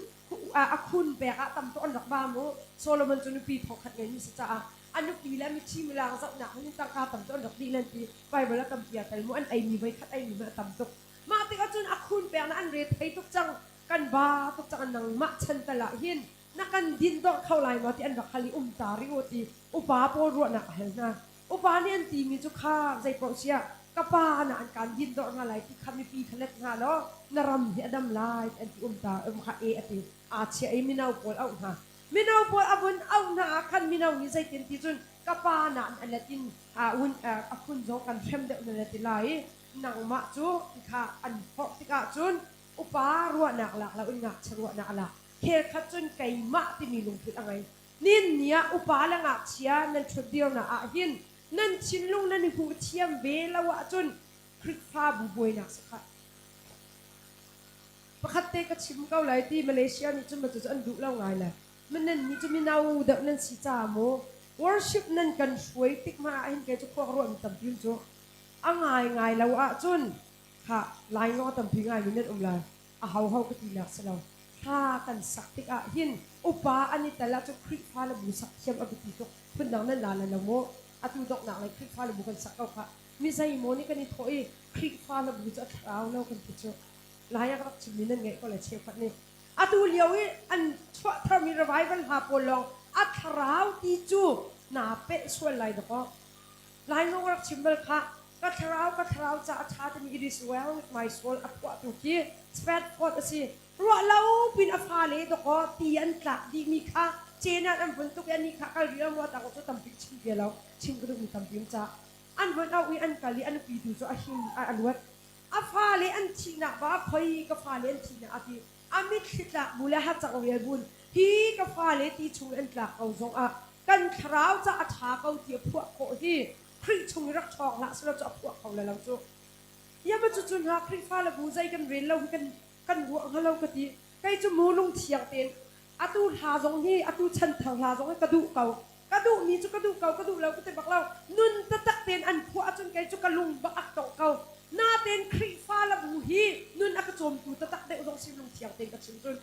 คุณแบกตั้มตัวอันรักบ้าโมโซโลมอนจนปีพอขัดเงินมิสจ้าอันนุปีแล้วมีชีมิลางสักหนักนี่ตั้งค่าตั้มตัวอันรักดีเลนตีไปเวลาตั้มเปียแต่เมื่ออันไอมีไว้คัดไอมีมาตั้มตัวมาติกาจนคุณแบกนั้นอันเรทให้ทุกจังกันบ้าทุกจังนังมาฉันตละหินนักกันดินดอกเข้าไหลมาที่อันรักขลีตาริโอตีอุปาโปรวนักเฮนะอุปาเนี่ยอันตีมีจุข้าใจโปรเชียกป้านะอันการยินดอกอะไรที่คำมีปีทะเลงาล้อนรำที่อดัมไลท์อันที่ตาข้าอันที่อาเชียมินาวโปลเอาหน้ามินาวโปลอาบุญเอาหน้าคันมินาวนี่ใจเต็มที่จนกป้านะอันละตินอุ่นคุณจงกันเข้มเด็กนั่นละติไลนังมาจูข้าอันพอกติกาจุนอุปารัวนักหลักแล้วอุ่นงักชรัวนักหลักเคขัดจนไก่มะที่มีลุงพุทธอะไรนินเนี่ยอุปาละงักเชียนั่นชุดเดียวนะหินนั่นชินลุงนั่นหูเทียมเบลาวะจนคริสฟ้าบุบวยนักสักประคัตเตก็ชิมเกาหลีที่มาเลเซียนี่จนมาจะอันดุเล่าไงแหละมันนั่นนี่จะมีนาเด็กนั่นสิจ้าโม worship นั่นกันช่วยติ๊กมาเห็นแกจะพวกรวมตำพิมจูง่ายเราจุนค่ะลายงอตำพิง่ายมินนั่นเลยเฮาก็ตีนักเสลาถ้ากันสักติ๊กหินอุปาอันนี้แต่ละจะคลิกฟ้าระบุสักเทียมอบิติจุเพิ่นดังนั่นลาละโมตุดอกหนักเลยคลิกฟ้าระบุกันสักเอาค่ะมิใช่โมนี่กันนี่ถอยคลิกฟ้าระบุจะเอาแล้วกันติดจูลายก็ชิมนี่นั่นไงก็เลยเชฟพัดนี่ดูเลี้ยวอันชั่วถ้ามีระบายกันหาปลองคราวตีจูหนาเป๊ะส่วนไรดอกลายงรักชิมเบลค่ะก็คราวจะชาติมี it is well with my soul อัปวะตุกี้สเปดพอดสิรัวเราเป็นอภาเลดอกตีอันกลับดีมีค่ะเจนันอันบนตุกอันนี้ค่ะก็เรื่องว่าแต่ก็จะทำพิชิตเดียวแล้วชิมก็ต้องมีทำพิมจ้าอันบนเอาอันกะลีอันปีดูจะหิมอันวัดอภาเลอันชีนะบ้าคอยกับฟาเลอันชีนะอาทิอามิคิดละบุลหัดจากเรียบุญฮีกับฟาเลตีชุงอันกลับเอาจงกันคราวจะอาชาเขาเทียบพวกโคที่คริชุงรักชองละสำหรับจะพวกเขาเลยเราจูยามจุนหาคริฟ้าละบูใจกันเรียนเรากันหัวเราก็ดีใกล้จะมูลงเทียงเต็นตูหาจงฮีตูชันทางหาจงให้กระดูเก่ากระดูมีจุกระดูเก่ากระดูเราก็จะบอกเรานุนตะเต็นอันพวกจนไกลจุกระลุงบักตกเก่าหน้าเต็นคริฟ้าละบูฮีนุนอักจมตูตะเด็กจงชิมลงเทียงเต็นกับชิมจน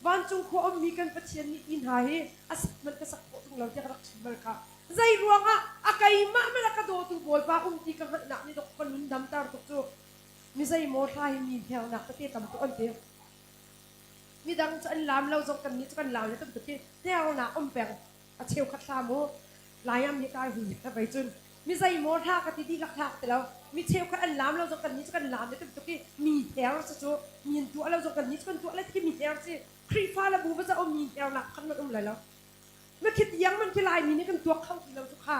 วันจุงขวอมมีกันประเทียนนี่อินหายมันก็สักพวกเราจะรักชิมมันค่ะใจรวงไก่มาไม่ละกระโดดตัวบอยป้าตีกันหนักนี่ตกคนลุ้นดำตาตกจูมีใจโมทายมีแถวหนักก็เตี้ยต่ำตัวอันเดียวมีดังจะอันลามเราจงกันนี้จะกันลาวเนี่ยต้องตัวที่แถวหนักอมแปงเชียวขัดตาโมลายมีกายหุ่นไปจนมีใจโมท่ากติดีลักทักแต่แล้วมีเชียวขัดอันลามเราจงกันนี้จะกันลามเนี่ยต้องตัวที่มีแถวจะจูมีตัวเราจงกันนี้จะกันตัวอะไรที่มีแถวสิครีฟ้าระบุว่าจะเอามีแถวหนักขันมันอมอะไรแล้วเมื่อคิดยังมันคือลายมีนี่กันตัวเข้าที่เราสุขา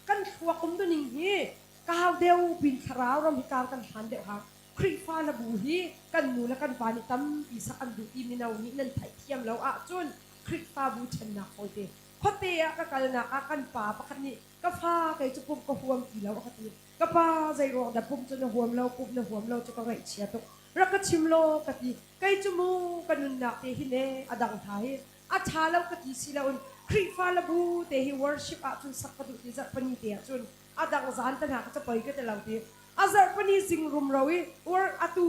กันตัวคมตัวหนึ่งนี่ก้าวเดียวบินคราวเรามีการกันหันเดียวค่ะครีฟ้าระบุฮีกันหนูและกันฟานี่ตั้มอีสักอันดูอีมินาวินั่นไถ่เทียมแล้วจนครีฟ้าบูชนะโอเดพอเตะก็กันนะกันป่าปะคันนี้ก็พาไก่จะปุ่มก็ห่วงกี่แล้วคันนี้ก็พาใจรองแต่ปุ่มจนห่วงเราปุ่มในห่วงเราจะก็ไก่เชียตุรักก็ชิมโลกติไก่จมูกกันนุนนักเตหินเนอดังไทยชาแล้วกติสิแล้วคริฟ้าละบูเตหิ worship จนสักกระดูกที่จะปนิเตียจนดังสารตั้งหากจะไปก็จะเราดีจะปนิสิงรุมเราว่าตู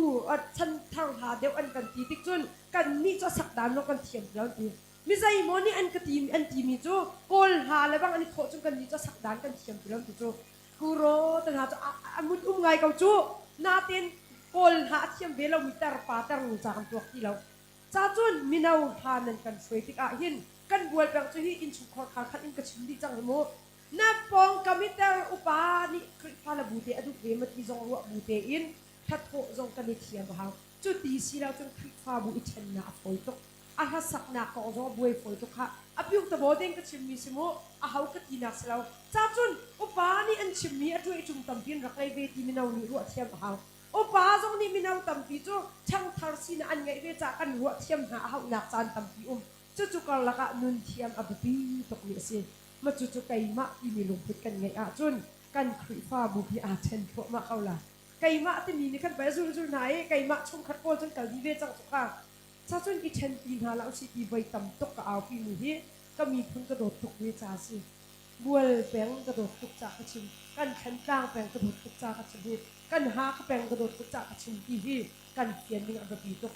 ฉันทางหาเดียวอันกันตีติจนกันนี่จะสักดานแล้วกันเทียมแล้วดีมิใจโมนี่อันกตีมอันตีมีจูโกลหาเลยบางอันนี้โคจนกันนี่จะสักดานกันเทียมแล้วดีจูกูรอตั้งหาจะมุดไงเขาจูนาเต้นโกลหาเทียมเวลาวิตาร์ปาตาร์รู้จักกันตัวที่เราจ้าจนมินาวทานันกันช่วยติกหินกันบวชแบบจะให้อินชุกขอขาขันอินกระชิมดีจังเลยโมนับปองกามิเตอร์อุปานี่คริฟาลบูเตอดุเวมัติจงรัวบูเตอินทัดโถจงกันในเทียมบ่าวจุดดีสิเราจนคริฟาบูอิชันนาฝอยตกฮัสักนาก็จงบวยฝอยตกค่ะพิวตะโบเด้งกระชิมมีสิโมฮาวกตินักสลาวจ้าจนอุปานี่อันชิมมีด้วยจุงตัมพินรักไอเวทีมินาวนี่รัวเทียมบ่าวอุปาจงนี่มินาวตัมพิจูช่างทาร์ซีนอันไงเวจากกันรัวเทียมหาฮาวนักจานตัมพิจุกละกะนุนเทียมอบีตกเนี่ยสิมาจุไก่มะที่มีลงพิษกันไงจนกันครีฟ้าบุพีเชนพวกมาเขาละไก่มะที่นี่กันไปจุไหนไก่มะชงคัดโกจนกันดีเวจังสุขาชาจนกิเชนปีนหาแล้วสิปีใบต่ำตกกะเอาปีมือที่ก็มีคนกระโดดตกเวจาสิบัวแปงกระโดดตกจากกระชิมกันขันกลางแปงกระโดดตกจากกระชิมกันหาแปงกระโดดตกจากกระชิมที่กันเขียนหนึ่งอบีตก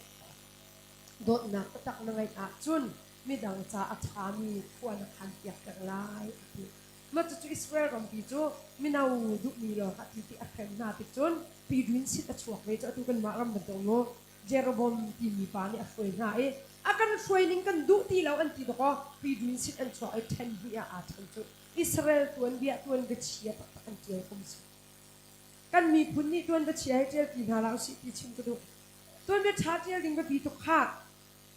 โดดหนักก็ตักนังไงจุนมีดังจ้าชามีขวานขันเปียกกันลายมาจุอิสราเอลรำปีจูมีนาวูดุมีโลค่ะที่อัครนาติจุนปีดุนสิตชวกเลยจะตุกันมารำบัดงโนเจรบอมที่มีปานี่ช่วยง่ายกันช่วยลิงกันดุที่เราอันที่ตก็ปีดุนสิตอันช่วยเทนเบียทันจุอิสราเอลตัวนเบียตัวนกระเชียตักอันเจียวคมสุกันมีพุ่นนี่ตัวนกระเชียให้เจียวปีนาเราสิปีชิมกระดูตัวนเบียชาเจียวลิงก็ปีตุกขา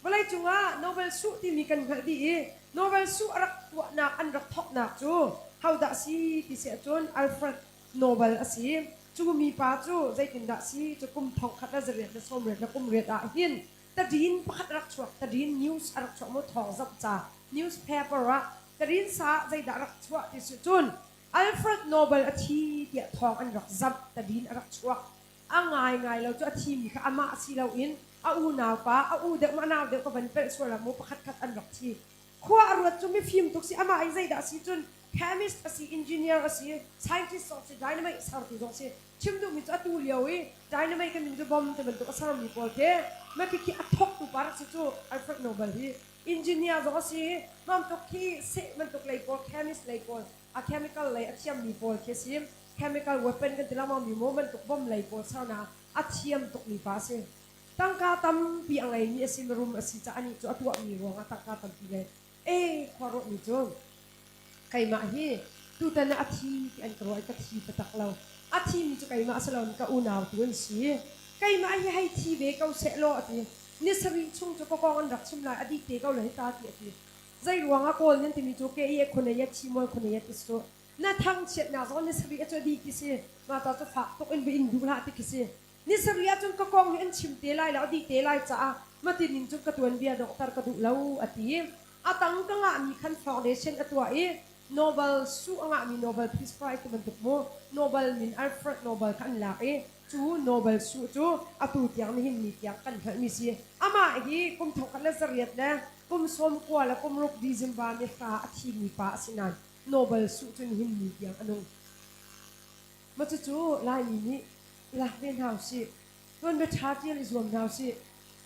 เวลาจังว่าโนเวลสุที่มีกันคดีโนเวลสุรักตัวนักอันรักทอกนักจูเขาดักซีที่เสียจนอัลเฟรดโนเวลสิจูมีป้าจูใจกินดักซีจูกุมทองขัดจะเรียนจะสมเรียนจะกุมเรียนหินแต่ดินพัดรักชวกแต่ดินนิวส์รักชวกมดทองจับจ่านิวส์เพเปอร์แต่ดินสาใจดักรักชวกที่สุดจนอัลเฟรดโนเวลอาทีเดียทองอันรักจับแต่ดินรักชวกง่ายเราจะทีมีข้าอามาสิเราอินอูนาวป้าอูเด็กมานาวเด็กก็เป็นเป็นส่วนละมุปขัดอันรักทีขั้วอรวดจุไม่ฟิล์มตุกสิอามาไอใจด่าสิจน chemist asi engineer asi scientist asi dynamite sarti dong si chimdu mi atu liawi dynamite kan mi bom te ben to asam mi pol te ma ki athok tu par si chu Alfred Nobel hi engineer dong si mam to ki se man to lay pol chemist lay pol a chemical lay achiam mi pol ke si chemical weapon kan tilama mi moment to bom lay pol sa na achiam to mi pa se tangka tam pi angai ni asim room asi cha ani chu atwa mi ro nga tangka tam pi le khoro mi chu kai ma hi tu ta na athi an kroi ka thi patak lo athi mi chu kai ma salon ka unaw tuan si kai ma hi hai thi ve kau se lo ati ni sari chung chu ko kong an rak chim lai adi te kau lai ta ti ati zai ruanga kol nen ti mi chu ke ye khone ya chi mo khone ya tisto na thang chet na zo ni sari a chu di ki si ma ta chu fa tok in be in du la ti ki si ni sari a chu ko kong an chim te lai la adi te lai cha ma ti nin chu ka tuan bia doktor ka du lo ati atang ka nga mi khan foundation atwa e Nobel su anga mi Nobel Peace Prize tu bentuk mo Nobel min Alfred Nobel kan la chu Nobel su chu atu tiang ni hin ni tiang kan khal mi si ama hi kum thok la zariat la kum som kwa la kum ruk di zimba ni fa athi mi pa sinan Nobel su chu ni hin ni tiang anong ma chu lai ni la ven hau si tuan be tha tial izom hau si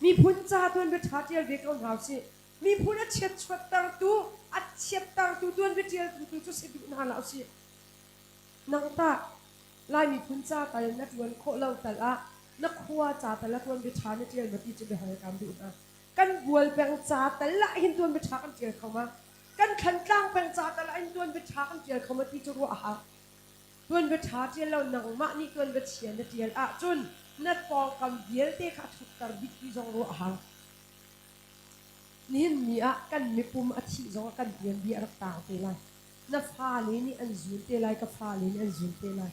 mi phun cha tuan be tha tial ve kaun hau si mi phun a chet chwat tar tu at chet tar tu tuan be tial tu chu se du na la si nang ta lai mi phun cha ta na tuan kho lo tal a na khwa cha ta la tuan be tha ni tial ma ti chu be hai kam du na kan bual peng cha ta la hin tuan be tha kan tial khoma kan khan tlang peng cha ta la hin tuan be tha kan tial khoma ti chu ro a ha tuan be tha tial lo nang ma ni tuan be chian na tial a chun na pong kam biel te kha thuk tar bik ti jong ro a ha nin mi a kan mi pum a thi zong kan bian bi ar ta te lai na fa le ni an zun te lai ka fa le ni an zun te lai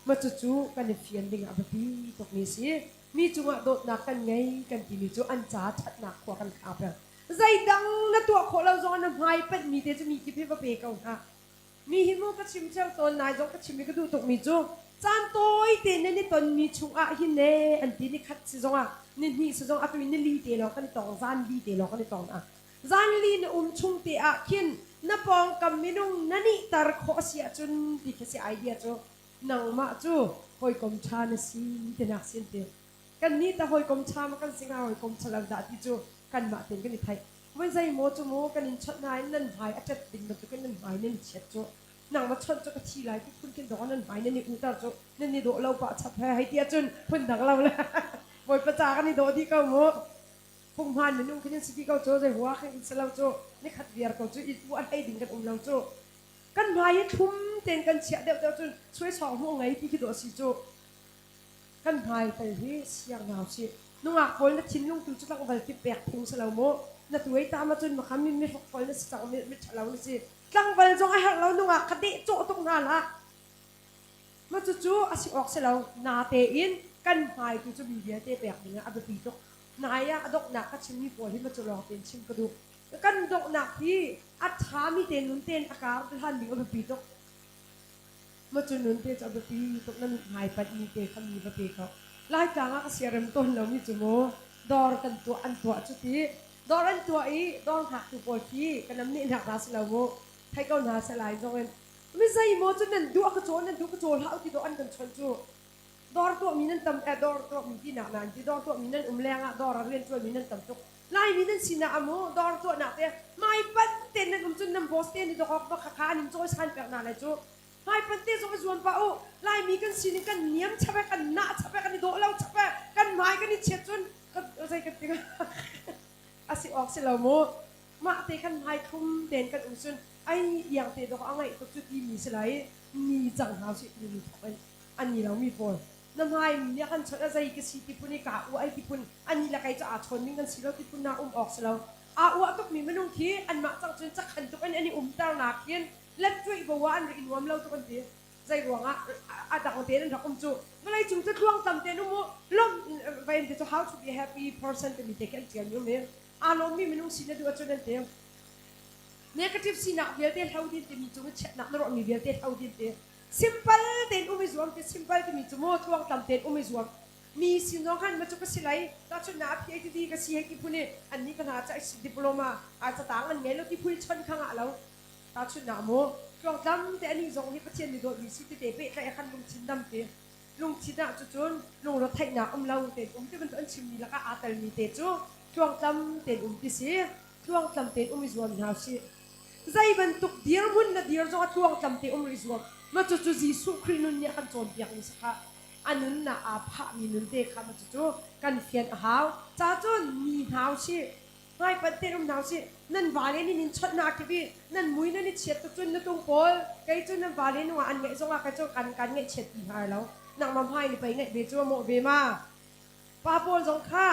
ma chu chu kan fian ding a bi tok ni si mi chu nga dot na kan ngai kan ti mi chu an cha that na khwa kan kha pa zai dang na to kho lo zong na mai pat mi te chu mi ki pe pa pe ka ha mi hi mo ka chim chang ton nai zong ka chim mi ka du tok mi chu chan toi te ne ni ton mi chu a hi ne an ti ni khat si zong a ni si zong a tu ni li te lo kan tong zan li te lo kan tong a zan li na chung te a khin na pong kam minung nani tar kho sia chun ti ke si idea chu nang ma chu hoi kom cha na si te na sin te kan ni ta hoi kom cha ma kan singa hoi kom chalang da ti chu kan ma ten kan ni thai wen zai mo chu mo kan in chat nai nan hai a chat ding ma chu kan nan hai nen chet chu nang ma chon chu ka thi lai ki kun kin do nan hai nen ni u ta chu nen ni do lo pa chat hai tia chun phun dang lo la boi pa cha kan ni do di ka mo phung han ni nung kin si ki ka chu zai hua khin sa lo chu ni khat viar ka chu i bu an hai ding kan lo chu kan hai thum ten kan chia deu deu chun choi chong ho ngai ki ki do si chu kan hai ta hi siang naw si nunga kol na chin lung tu chu lang bal ti pek phung sa lo mo na tuai ta ma chun ma kham mi fok kol na sa mi chalo ni si tlang bal jong ai hak lo nunga khati chu tok na la ma chu chu asi ok se lo na te in kan hai tu chu bi dia te pek ni a bi tok na ya adok na ka chim mi pol hi ma chu lo ten chim ka du kan dok na hi at tha mi ten nun ten aka han mi a bi tok ma chu nun te cha bi tok nan hai pat mi te kham mi ba pe ka lai ka nga ka siaram ton lo mi chu mo dor kan tu an tu chu ti dor an tu i dor hak tu pol ki kanam ni hak ras lo mo thai ka na sa lai jong en mi sai mo chu nan du ka chon nan du ka chol hau ti do an kan chon chu dor tu mi nan tam dor tu mi ti na nan ti dor tu mi nan lenga dor ren chu mi nan tam tu lai mi nan sina amo dor tu na te mai pat ten nan um chun nam boss ten ni do ka kha kha nin choi san pek na la chu hai pan te so zuan pa o lai mi kan sin kan niam chape kan na chape kan do lo chape kan mai kan ni chet chun ka sai ka tinga asi ok se lo mo ma te kan hai thum ten kan um chun ai yang te do angai to chu ti mi se lai ni chang ha si ni thok an ni lo mi pol nam hai mi kan chha zai ke si ti puni ka u ai ti pun an ni la kai cha a chon ning kan si lo ti pun na ok se lo a u tok mi menung thi an ma chang chun chak khan tok an ani tar na kien let chui bo wan ri nuam lo to kan ti zai ruanga a da ko te nan rakum chu ngai chung ta thuang tam te no mo lom vai de to how to be a happy person to be taken care you me a lo mi menung si na du chu nan te negative si na bia te how din te mi chu chat na ro mi bia te how din te simple ten umi zuam te simple te mi chu mo thuang tam te umi zuam mi sino han ma chu ka silai ta chu na PhD ka si he ki pune an ni ka na cha diploma a cha tang an ngelo ti phul chon khanga lo ta chu na mo chuang dam te ani zong hi pathian ni do mi si te pe kai khan lung chin dam te lung china chu chun lung ro thai na lau te te ban an chim ni la ka atal mi te chu chuang dam te ti si chuang dam te mi zuam na si zai ban tuk dir mun na dir zo chuang dam te ri zuam ma chu chu jisu khrinun nya kan chon piak ni sa anun na a pha mi nun te kha ma chu kan fian haw cha chun mi haw si hai pan te naw si nan vale ni nin chot na ki bi nan mui na ni chet tu chun na tung pol kai chun nan vale nu an ngai zonga ka chu kan ngai chet ti har lo nang mam hai ni pai ngai be chu mo be ma pa pol zong kha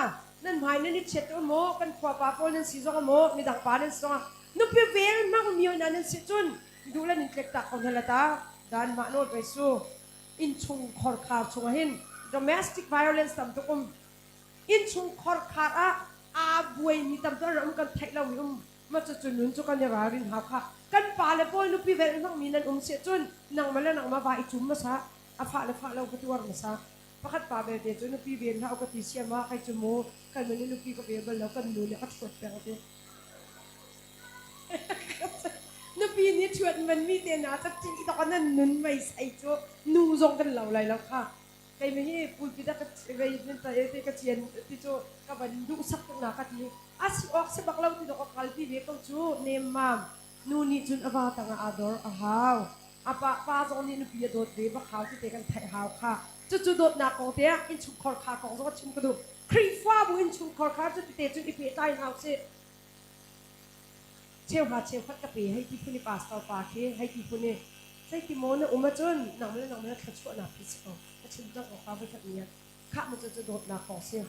nan hai na ni chet tu mo kan khwa pa pol nan si zong mo mi dang pa nan zonga nu pe ver ma ko mi na nan si chun du la ni tlek ta ko hala ta dan ma no pe su in chung khor khar chung hin domestic violence tam to kum in chung khor khar a buai mi tam to ram kan thai lo mi ma chu chun nun chu kan ya rin ha kha kan pa le pol nu pi ver nang mi nan se chun nang ma la nang ma ba I chum ma sa a pha le pha lo ku tu war ma sa pakhat pa be de chu nu pi ven ha ka ti sia ma kai chu mo kan me nu pi ko be bal lo kan nu le ka chot pe te nu pi ni chwat man mi te na ta ti ta kan nun mai sai chu nu zong kan lo lai lo kha kai me hi pul pi da ka ve nin ta te ka chien ti chu ka ban du sak na ka ti asi ok se baklaw ti do ka kalpi ve ko chu nem mam nu ni chun awa ta nga ador a haw apa pa zong ni nu pi do de ba khaw ti te kan thai haw kha chu chu dot na ko te in chu khor kha ko zo chim ka du khri fa bu in chu khor kha chu ti te chu I pe tai haw seเชี่ยวหาเชี่ยวพัดกะปีให้ที่พูนี่ปาสตอปาเคให้ที่พูนี่ใช่ที่โมนะอุมาจนหนังมันขัดชั่วหนักพิษเอาถ้าชิมต้องออกฟ้าไปขัดเนี้ยข้ามันจะโดดหนักของเสีย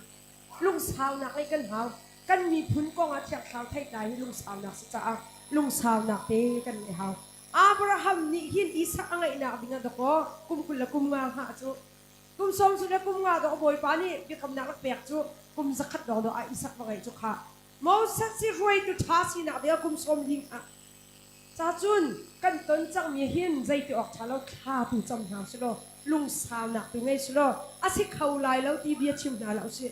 ลุงสาวหนักไอ้กันหาวกันมีพุนกองอาเทียบสาวไทยใจให้ลุงสาวหนักสิจ้าลุงสาวหนักเตกันไอ้หาวอับราฮัมนี่หินอิสักอะไรหนักบินาดก็กุมกุลละกุมงาหาจูกุมสมสุดละกุมงาดอกบอยปานี่บิคำนักเปียกจูกุมสักขัดดอกดอกอิสักอะไรจูค่ะมอสักสิรวยตุท้าสินะเดี๋ยวกุมสมยิงอ่ะจ้าจุนกันต้นจังมีหินใจที่ออกชาแล้วข้าผู้จำหาสิโลลุงสาวหนักเป็นไงสิโลอาศัยเขาลายแล้วตีเบียชิมนาแล้วสิ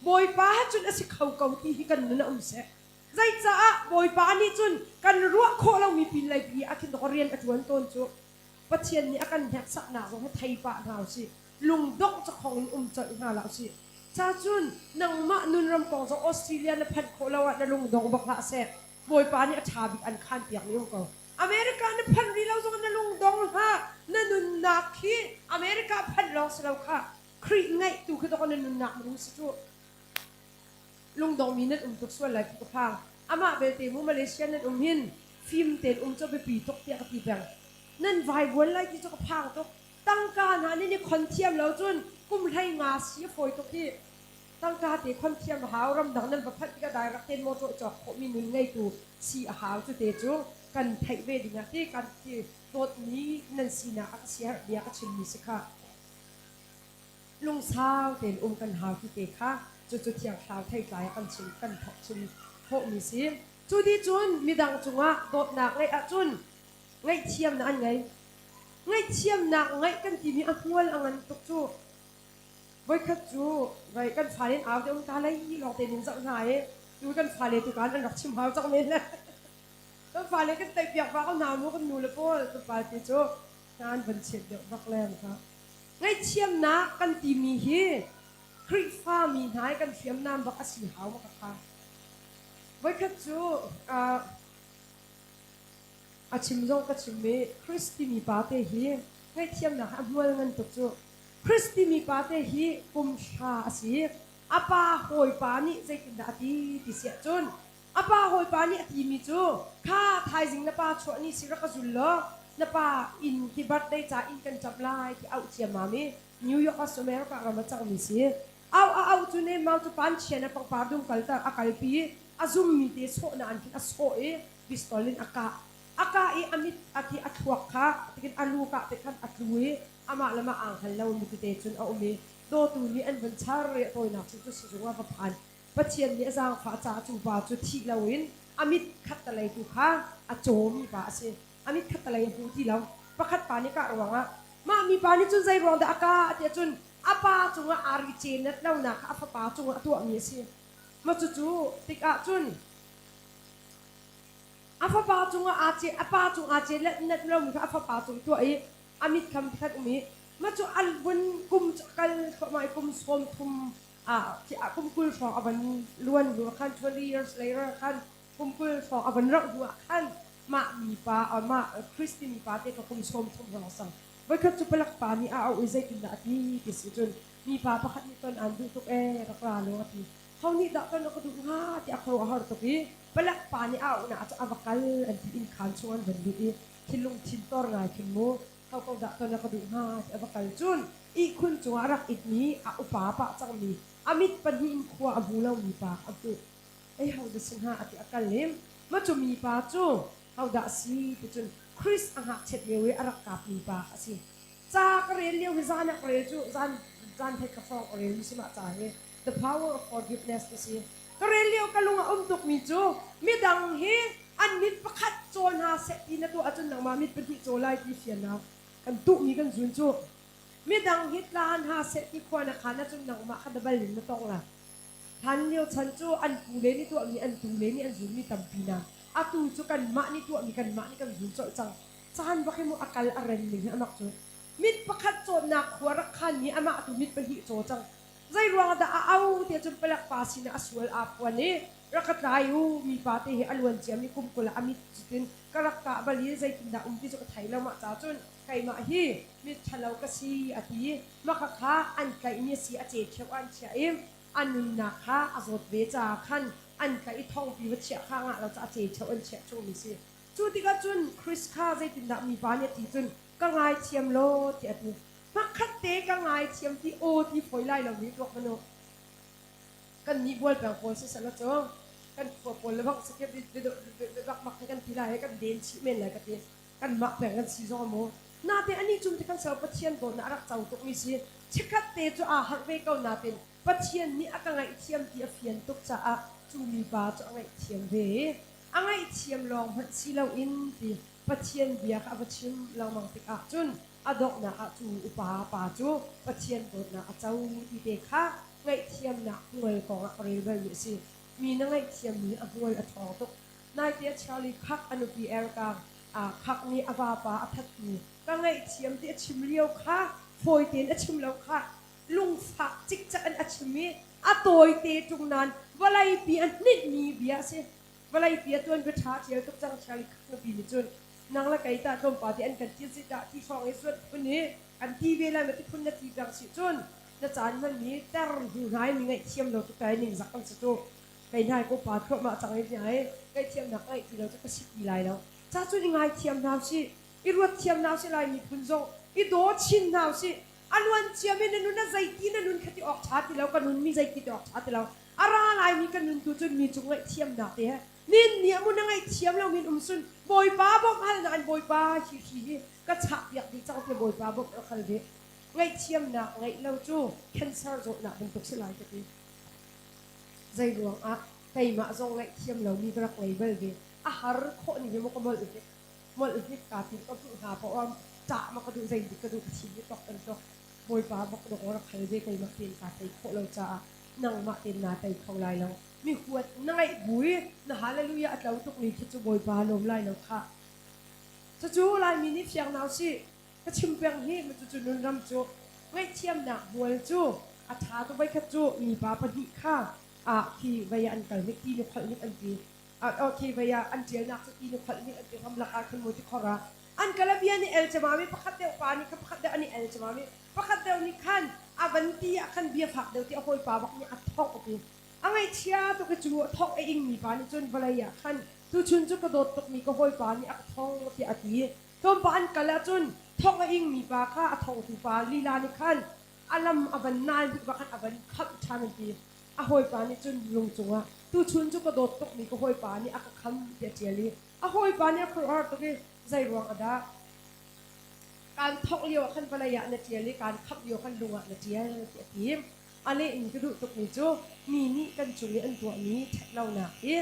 บอยป้าจุนอาศัยเขาเกาตีให้กันนั่นอุ้มเสะใจจ้าบอยป้านี่จุนกันรัวโคเรามีปีไรปีอาคินตกเรียนอจวนต้นจุปัจเจียนนี้อากันแหกสักหนาของไทยป้าหาวสิลุงดอกจะของอุ้มจอยหาแล้วสิจ้าจุนนังมะนุนรำกองจากออสเตรเลียนพันโคลาวะนลุงดองบักละเสะบอยป้านี่อาชาบิกอันขันเปียกนี่ของเขาอเมริกาเนี่ยพันรีเราจากนลุงดองฮะนั่นนุนนักขี้อเมริกาพันลองสลาวค่ะครีไงตู่คือตอนนั้นนุนนักมันรู้สึกจุลุงดองมีนั่นตุกส่วนไหลพุกพังอามาเบลเตมูมาเลเซียนั่นหินฟิล์มเต็นจะไปปีตกเตียกตีแบงนั่นไววนไล่ที่จะกพังตกตั้งการหานี่คอนเทียมแล้วจนกุมไทยงาสีฝอยตกที่ตั้งการเตะคอนเทียมหาวรำดังนั้นประพัดที่ก็ได้รักเต้นโมโตจอกมีนุนไงตู่สีหาวจุดเตจูกันไทยเวดินะที่กันที่รถนี้นั่นสีนาอักเสียเดียกชิมมิสค่ะลุงสาวเต็นกันหาวที่เตะค่ะจุดเที่ยงคราวไทยใจกันชิมกันถกชิมโหมีสิจุดที่จุนมีดังจุงะโดดหนักไงอะจุนไงเทียมนั่นไงไงเทียมหนักไงกันที่มีอักวนอังนั้นตุกจูไว้ขัดจูไว้กันฝ่ายเล่นเอาเดี๋ยวตาไล่หลอกเต็นสักหน่อยดูกันฝ่ายเล่นตุกันอันรักชิมหาวจังเลยนะกันฝ่ายเล่นกันเตะเปียกฟ้าเขาหนาวนู้กันนูเลยพ่อกันฝ่ายติจูงานบันเชิดเดี๋ยวรักแรงครับไงเทียมหนักกันที่มีฮีคริฟ้ามีหายกันเทียมน้ำบักสีหาวมากค่ะไว้ขัดจูอาชิมจงก็ชิมเมคริสติมีปาเตฮีไงเทียมหนักอันวัวเงินตุกจูคริสติมีปาเตฮีกุมชาสีอาปาหอยปานี่ใจกินดาตีติเสียจุนอาปาหอยปานี่ตีมีจูข้าไทยสิงนปาชวนี่สิรักจุลละนปาอินที่บัดได้จ่าอินกันจับไล่ที่เอาเชียมามีนิวยอร์กสมัยก็เรามาจังมีสิเอาจุนเอมาตุปันเชียนะปังปาดุงกัลตาอากัลปีอาซุมมีเดสโหนันที่อาโซเอบิสตอลินอากาอามิดอาทิอัตวกค่ะที่กันอาลูกะที่กันอัตลุยอามาละมาอ่างหันเรามีเดจุนเอาเมโดตูนี่อันเป็นชาเรตัวนักจุดสุดว่าพันปัจเจียนเนี่ยสร้างฝาจ่าจูบาจุดที่เราเห็นอามิดขัดตะไลตุค่ะอาโจมีบาเซอามิดขัดตะไลหูที่เราประคัดปานิกะระวังอ่ะมามีปานิจุนใจรองเดอากาเดียจุนอาปาจุงอาริเจนเราหนักอาปาจุงตัวมีเสียมาจู่ๆติกอาจุน afa pa chunga ache apa chung ache let net lo mu afa pa chung to ai amit kham khat umi ma chu albun kum kal mai kum som thum ti kum kul so aban luan lu khan 20 years later khan kum kul so aban rak du khan ma mi pa ma Christy mi pa te ko kum som thum ho sa vai khat chu palak pa mi a au izai kin da ti ti si chun mi pa pakhat ni ton an du tuk rakra lo ati hau ni da kan ko du ha ti akro har to ki palak pa ni au na cha avakal an ti in khan chuan ban du i thilung thin tor ngai thin mo hau ko da kan ko du ha ti avakal chun i khun chu arak it ni a upa pa chang mi amit pan hi in khwa abu lo mi pa atu ai hau da sin ha ati akal lem ma chu mi pa chu hau da si ti chun Chris ang chet lewe arak kap mi pa asi cha karel leo hizana karel chu zan the ka phong karel si ma cha he the power of forgiveness kasi karel leo kalunga tuk mi chu mi dang hi an mit pakhat chon ha se ina tu achun nang ma mit pati cholai ti fian na kan tu mi kan zun chu mi dang hit lan ha se ti khwana khana chun nang ma khadabal lim na tong la han leo chan chu an pu le ni tu mi an tu le ni an zun mi tampina atu chu kan ma ni tu mi kan ma ni kan zun cho chang chan ba mo akal aran ni anak chu mit pakhat chon na khwara khan ni ama atu mit pa hi cho chang zai ruang da au te chun palak pa sina aswal apwa ni rakatayu mi pate hi alwan chi ami kum kula ami chitin karakta bali zai tinda umti chu thaila ma cha chun kai ma hi mi thalau ka si ati makakha an kai ni si ache theu an cha em anun na kha azot ve cha khan an kai thong pi wa che kha nga la cha che theu an che chu mi si chu ti ka chun Chris kha zai tinda mi pa ni ti chun ka ngai thiam lo ti ati makhat te ka ngai thiam ti o ti foi lai lo ni tok mano kan ni bol pang pol sa sala chong kan pol le bak sakit de bak mak kan tila he kan den chi men la ka ti kan mak pang kan si zo mo na te ani chung te kan sa pathian do na rak chau tok mi si chikhat te chu a har ve ko na ten pathian ni aka ngai thiam ti a fian tok cha a chu mi ba chu ngai thiam ve angai thiam long han si lo in ti pathian bia ka pathian long mang tik a chun adok na a chu upa pa chu pathian do na a chau ti te kha ngai thiam na ngoi ko a rel bel mi si mi na ngai thiam ni a ngoi a thong tok nai te charlie khak anu pi er ka a khak ni awa pa a that ni ka ngai thiam te chim liao kha foi ten a chim lo kha lung fa chik cha an a chimi a toi te tung nan walai pi an nit ni bia se walai pi tuan be tha thial tok chang charlie khak no pi ni chun nang la kai ta thom pa te an kan ti si ta ti phong e suat puni an ti ve la me ti phun na ti dang si chun na chan man ni tar hu ngai mi ngai thiam lo to kai ning zak an chu kai nai ko pa thro ma chang ai ai kai thiam na kai ti lo cha ka si pi lai lo cha chu ngai thiam na si i ruat thiam na si lai mi phun zo i do chin na si alwan chiam in nun na zai ti na nun khati ok cha ti lo ka nun mi zai ti ok cha ti lo ara lai mi ka nun tu chun mi chu ngai thiam na te nin ni amu na ngai thiam lo min sun boy pa bok hal na an boy pa hi ka cha yak di chang te boy pa bok khal ve ngai thiam na ngai lo chu cancer zo na bung tok si lai ka ti zai ruang a kai ma zong ngai thiam lo mi brak lai bel ve a har kho ni mo ko mol ka ti ko pu ha po am cha ma ko du zai di ka du chi ni tok an tok boy pa bok do ko khal ve kai ma tin ka tai kho lo cha nang ma tin na tai khong lai lo mi huat ngai bui na hallelujah at lo tok ni chu boy pa lom lai lo kha chu lai mi ni fiang nau si ka chim peng hi ma chu nun ram chu ngai thiam na bol chu a tha to bai kha chu mi pa pa di kha a ki vai an kal ni ti ni khol ni an ti a ki vai an tiel na ti ni khol ni an ti ham la ka khun mo ti khora an kala bia ni el chama mi pakhat de pa ni ka pakhat de ani el chama mi pakhat de ni khan avanti akan bia phak de ti a hoi pa bak ni a thok ti angai chia to ka chu thok e ing mi pa ni chun balaya khan tu chun chu ka dot tok mi ka hoi pa ni a thong ti a ti tom pa an kala chun thok e ing mi pa kha a thong tu pa lila ni khan alam avan nan bi ba khan avan khap than ti a hoi pa ni chun lung chunga tu chun chu ka dot tok mi ka hoi pa ni a ka kham ti a cheli a hoi pa ni a khur ar to ki zai ruang ada kan thok liao khan balaya na cheli kan khap liao khan lunga na chel ti ti ale in ka du tok ni chu mi ni kan chung ni an to ni thlau na e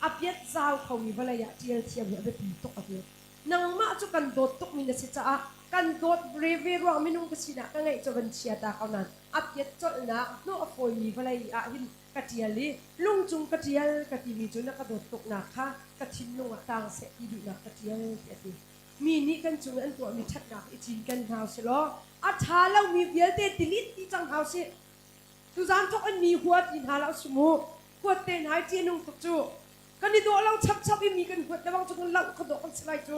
apiat zau khau ni balaya tiel thiam ni a be pi tok a ti nang ma chu kan dot tok mi na si cha a kan dot reve ro minung ka sina ka ngai cho ban chia ta ka nan apiat chol na no a foi mi balai a hin กะเจียลีลุงจุงกะเจียลกะติมีจุนกะโดดตกหนักค่ะกะทินลุงต่างเสอีดุนักกะเจียลเอติมีนี่กันจุงอันตัวมีชัดหนักอีจินกันเฮาสิล้ออาชาเรามีเวียเตติลิตที่จังเฮาสิตุจานทกอันมีหัวตินหาเราสมูหัวเตนหายจีนุงตุกจูกันนี่ตัวเราชับมีกันหัวแต่บางจุงเรากระโดดกันสไลด์จู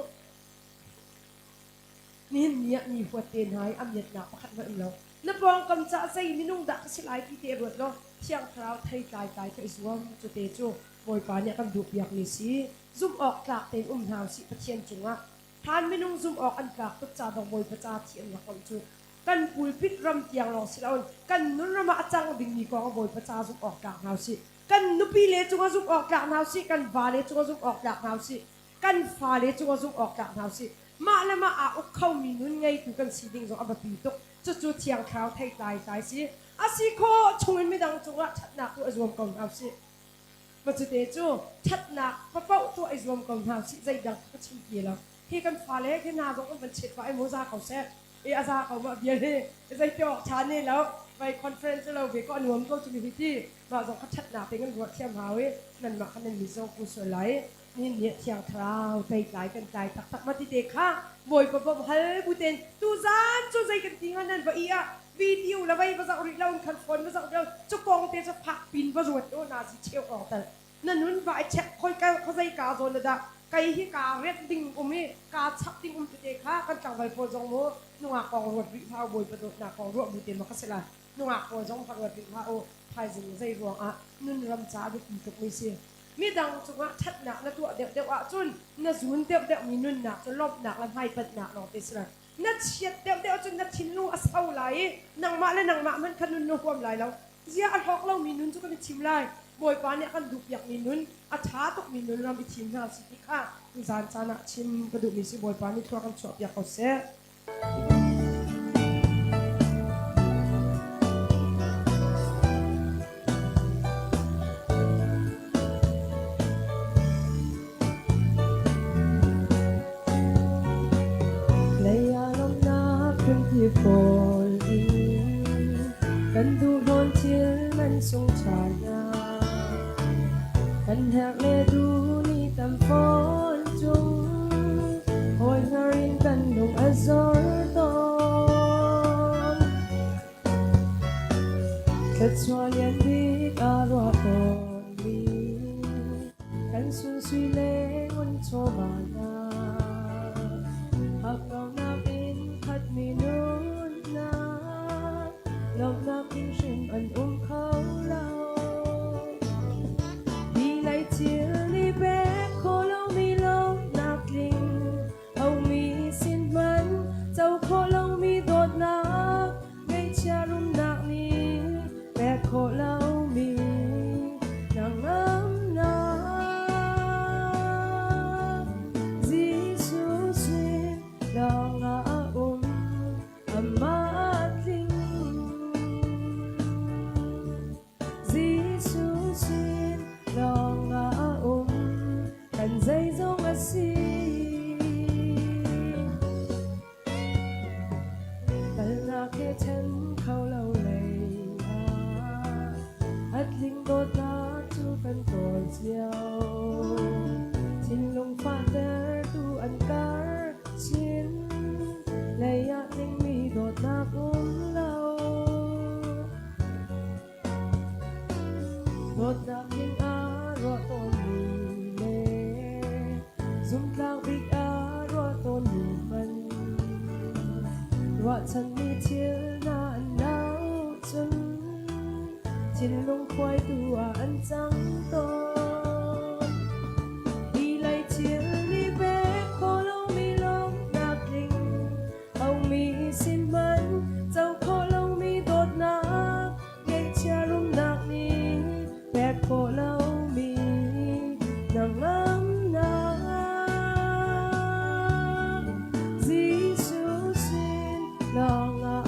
นี่เนี่ยมีหัวเตนหายอเมียดหนักประคันมาอีกแล้วนับรองกำจัดใส่มินุ่งดักสไลด์ที่เตะรวดเนาะเที่ยงคราวไทยตายก็อิสวมจุเตจูบอยปานเนี่ยกันดูเปียกนี่สิซุ่มออกกลากเต็นหาวสิประเทียนจุงอ่ะทานมินุ่งซุ่มออกอันกลากตุกจ่าดอกบอยประจาเทียนหลักคนจูกันปุยพิษรำเตียงลองสิแล้วกันนุนรำมาจังบิงมีกองบอยประจาซุ่มออกกลากหาวสิกันนุปีเลจุงซุ่มออกกลากหาวสิกันวาเลจุงซุ่มออกกลากหาวสิกันฟ้าเลจุงซุ่มออกกลากหาวสิมาและมาอุกเข้ามีนุนไงtuกันสีดิ่งจงอับปีตุกจู่เที่ยงคราวไทยตายสิอาศิโคชงเงินไม่ดังจงละชัดหนักตัวรวมกองหาวสิมาจุดเดจูชัดหนักพระเป้าตัวรวมกองหาวสิใจดังก็ชิมเกียร์แล้วที่กันฟ้าเล็กที่นาตรงนั้นมันเช็ดไว้โมซาเขาแซ่อาซาเขามาเบียร์นี่ใจเจาะชานี่แล้วไปคอนเฟรนซ์เราเบก็รวมก็จะมีพิธีมาจงชัดหนักเป็นกันรวดเทียมหาวนั่นมาคันนั้นมีโซ่กุศลไหลนี่เนี่ยเที่ยงคราวใจหลายกันใจตักมาที่เด็กค่ะบอยปะฮัลบุเตนตูซานจูใจกันทิ้งนั่นว่าอีอะวิดีโอแล้วไปภาษาอังกฤษเราคันฟอนภาษาอังกฤษจะกองเตจะพักปินภาษาอังกฤษโอ้นาซิเชียวออกแต่นั่นนู้นว่าไอ้เช็คคอยกันเขาใส่กาโซนเลยด่าไก่ที่กาเรียกดิ่งมีกาชับดิ่งเด็กค่ะกันจังไปโพจงโมนุ่งกองรวดวิภาบอยประตูหน้ากองรวดบุเตนมาคัสละนุ่งโพจงพักรวดวิภาโอไทยสิงใจรวงอ่ะนุ่นรำจ้าดุตุกไม่เสียมีดังจุงชัดหนักนะตัวเด็กว่าจุนน่ะศูนย์เด็กมีนุ่นหนักจนลบหนักแล้วให้ปัดหนักลองเตสระนัดเชียดเด็กจนนัดทิ้งลูกอาเศร้าไหลนางมาและนางมามันขนุนนุ่มไหลแล้วเสียอันหอกเรามีนุ่นจุกันชิมไล่บอยปานเนี่ยกันดุอยากมีนุ่นอาช้าตกมีนุ่นเราไปชิมหน้าสิที่ข้าคุณสารจานะชิมกระดูกมีสิบอยปานนี่ทัวกันชอบอยากเอาเสียโฟลีกันดูโดนเชื่อมันทรงชายากันหากเลดูนี่ตำฝนจงหอยหารินกันดงอซอร์ตอนกัดสวายันดีกอารวาตอนลีกันสุนสุยเลวันโชบานาหักเรานาบินพัดมีนูลองนับยิ่งชิมอันเขาเราดีไลเชียรีแบกโคเรามีลมนักลิงเอามีสิ้นมันเจ้าโคเรามีโดดนักไม่เชื่อรุ่มนักนี้แบกโคเรามีนางน้ำนาจีซูซิลองอาอามาdây dông ở xì lần nào kia chân khâu lâu lầy hất linh đốt lá chú phân tội chiều xin lùng pha đer tu ăn cá chín lầy ạ linh mi đốt lá lâu đốt lá linh á rõ tônซุ่มกลางปีกรอต้นมันรอฉันมีเที่ยวหน้าหนาวจนจินลงควายตัวอันจังโตดีไลเที่ยวรีแบกโคเรามีลมนักลิงเอามีสิ้นมันเจ้าโคเรามีโดดนักเย็นเชื่อรุ่มนักนี้แบกโคเรามีนางน้ำนาลองอา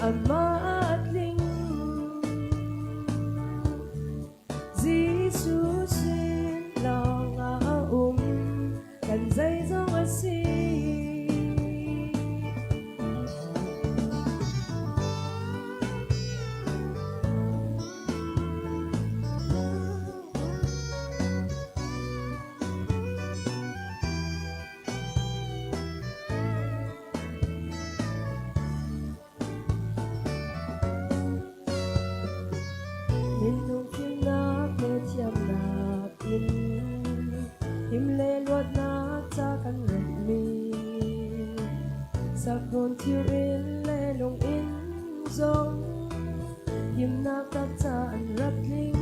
อามาดลิงจี นที่รินและลงอินซงยิมนากับจานรับลิง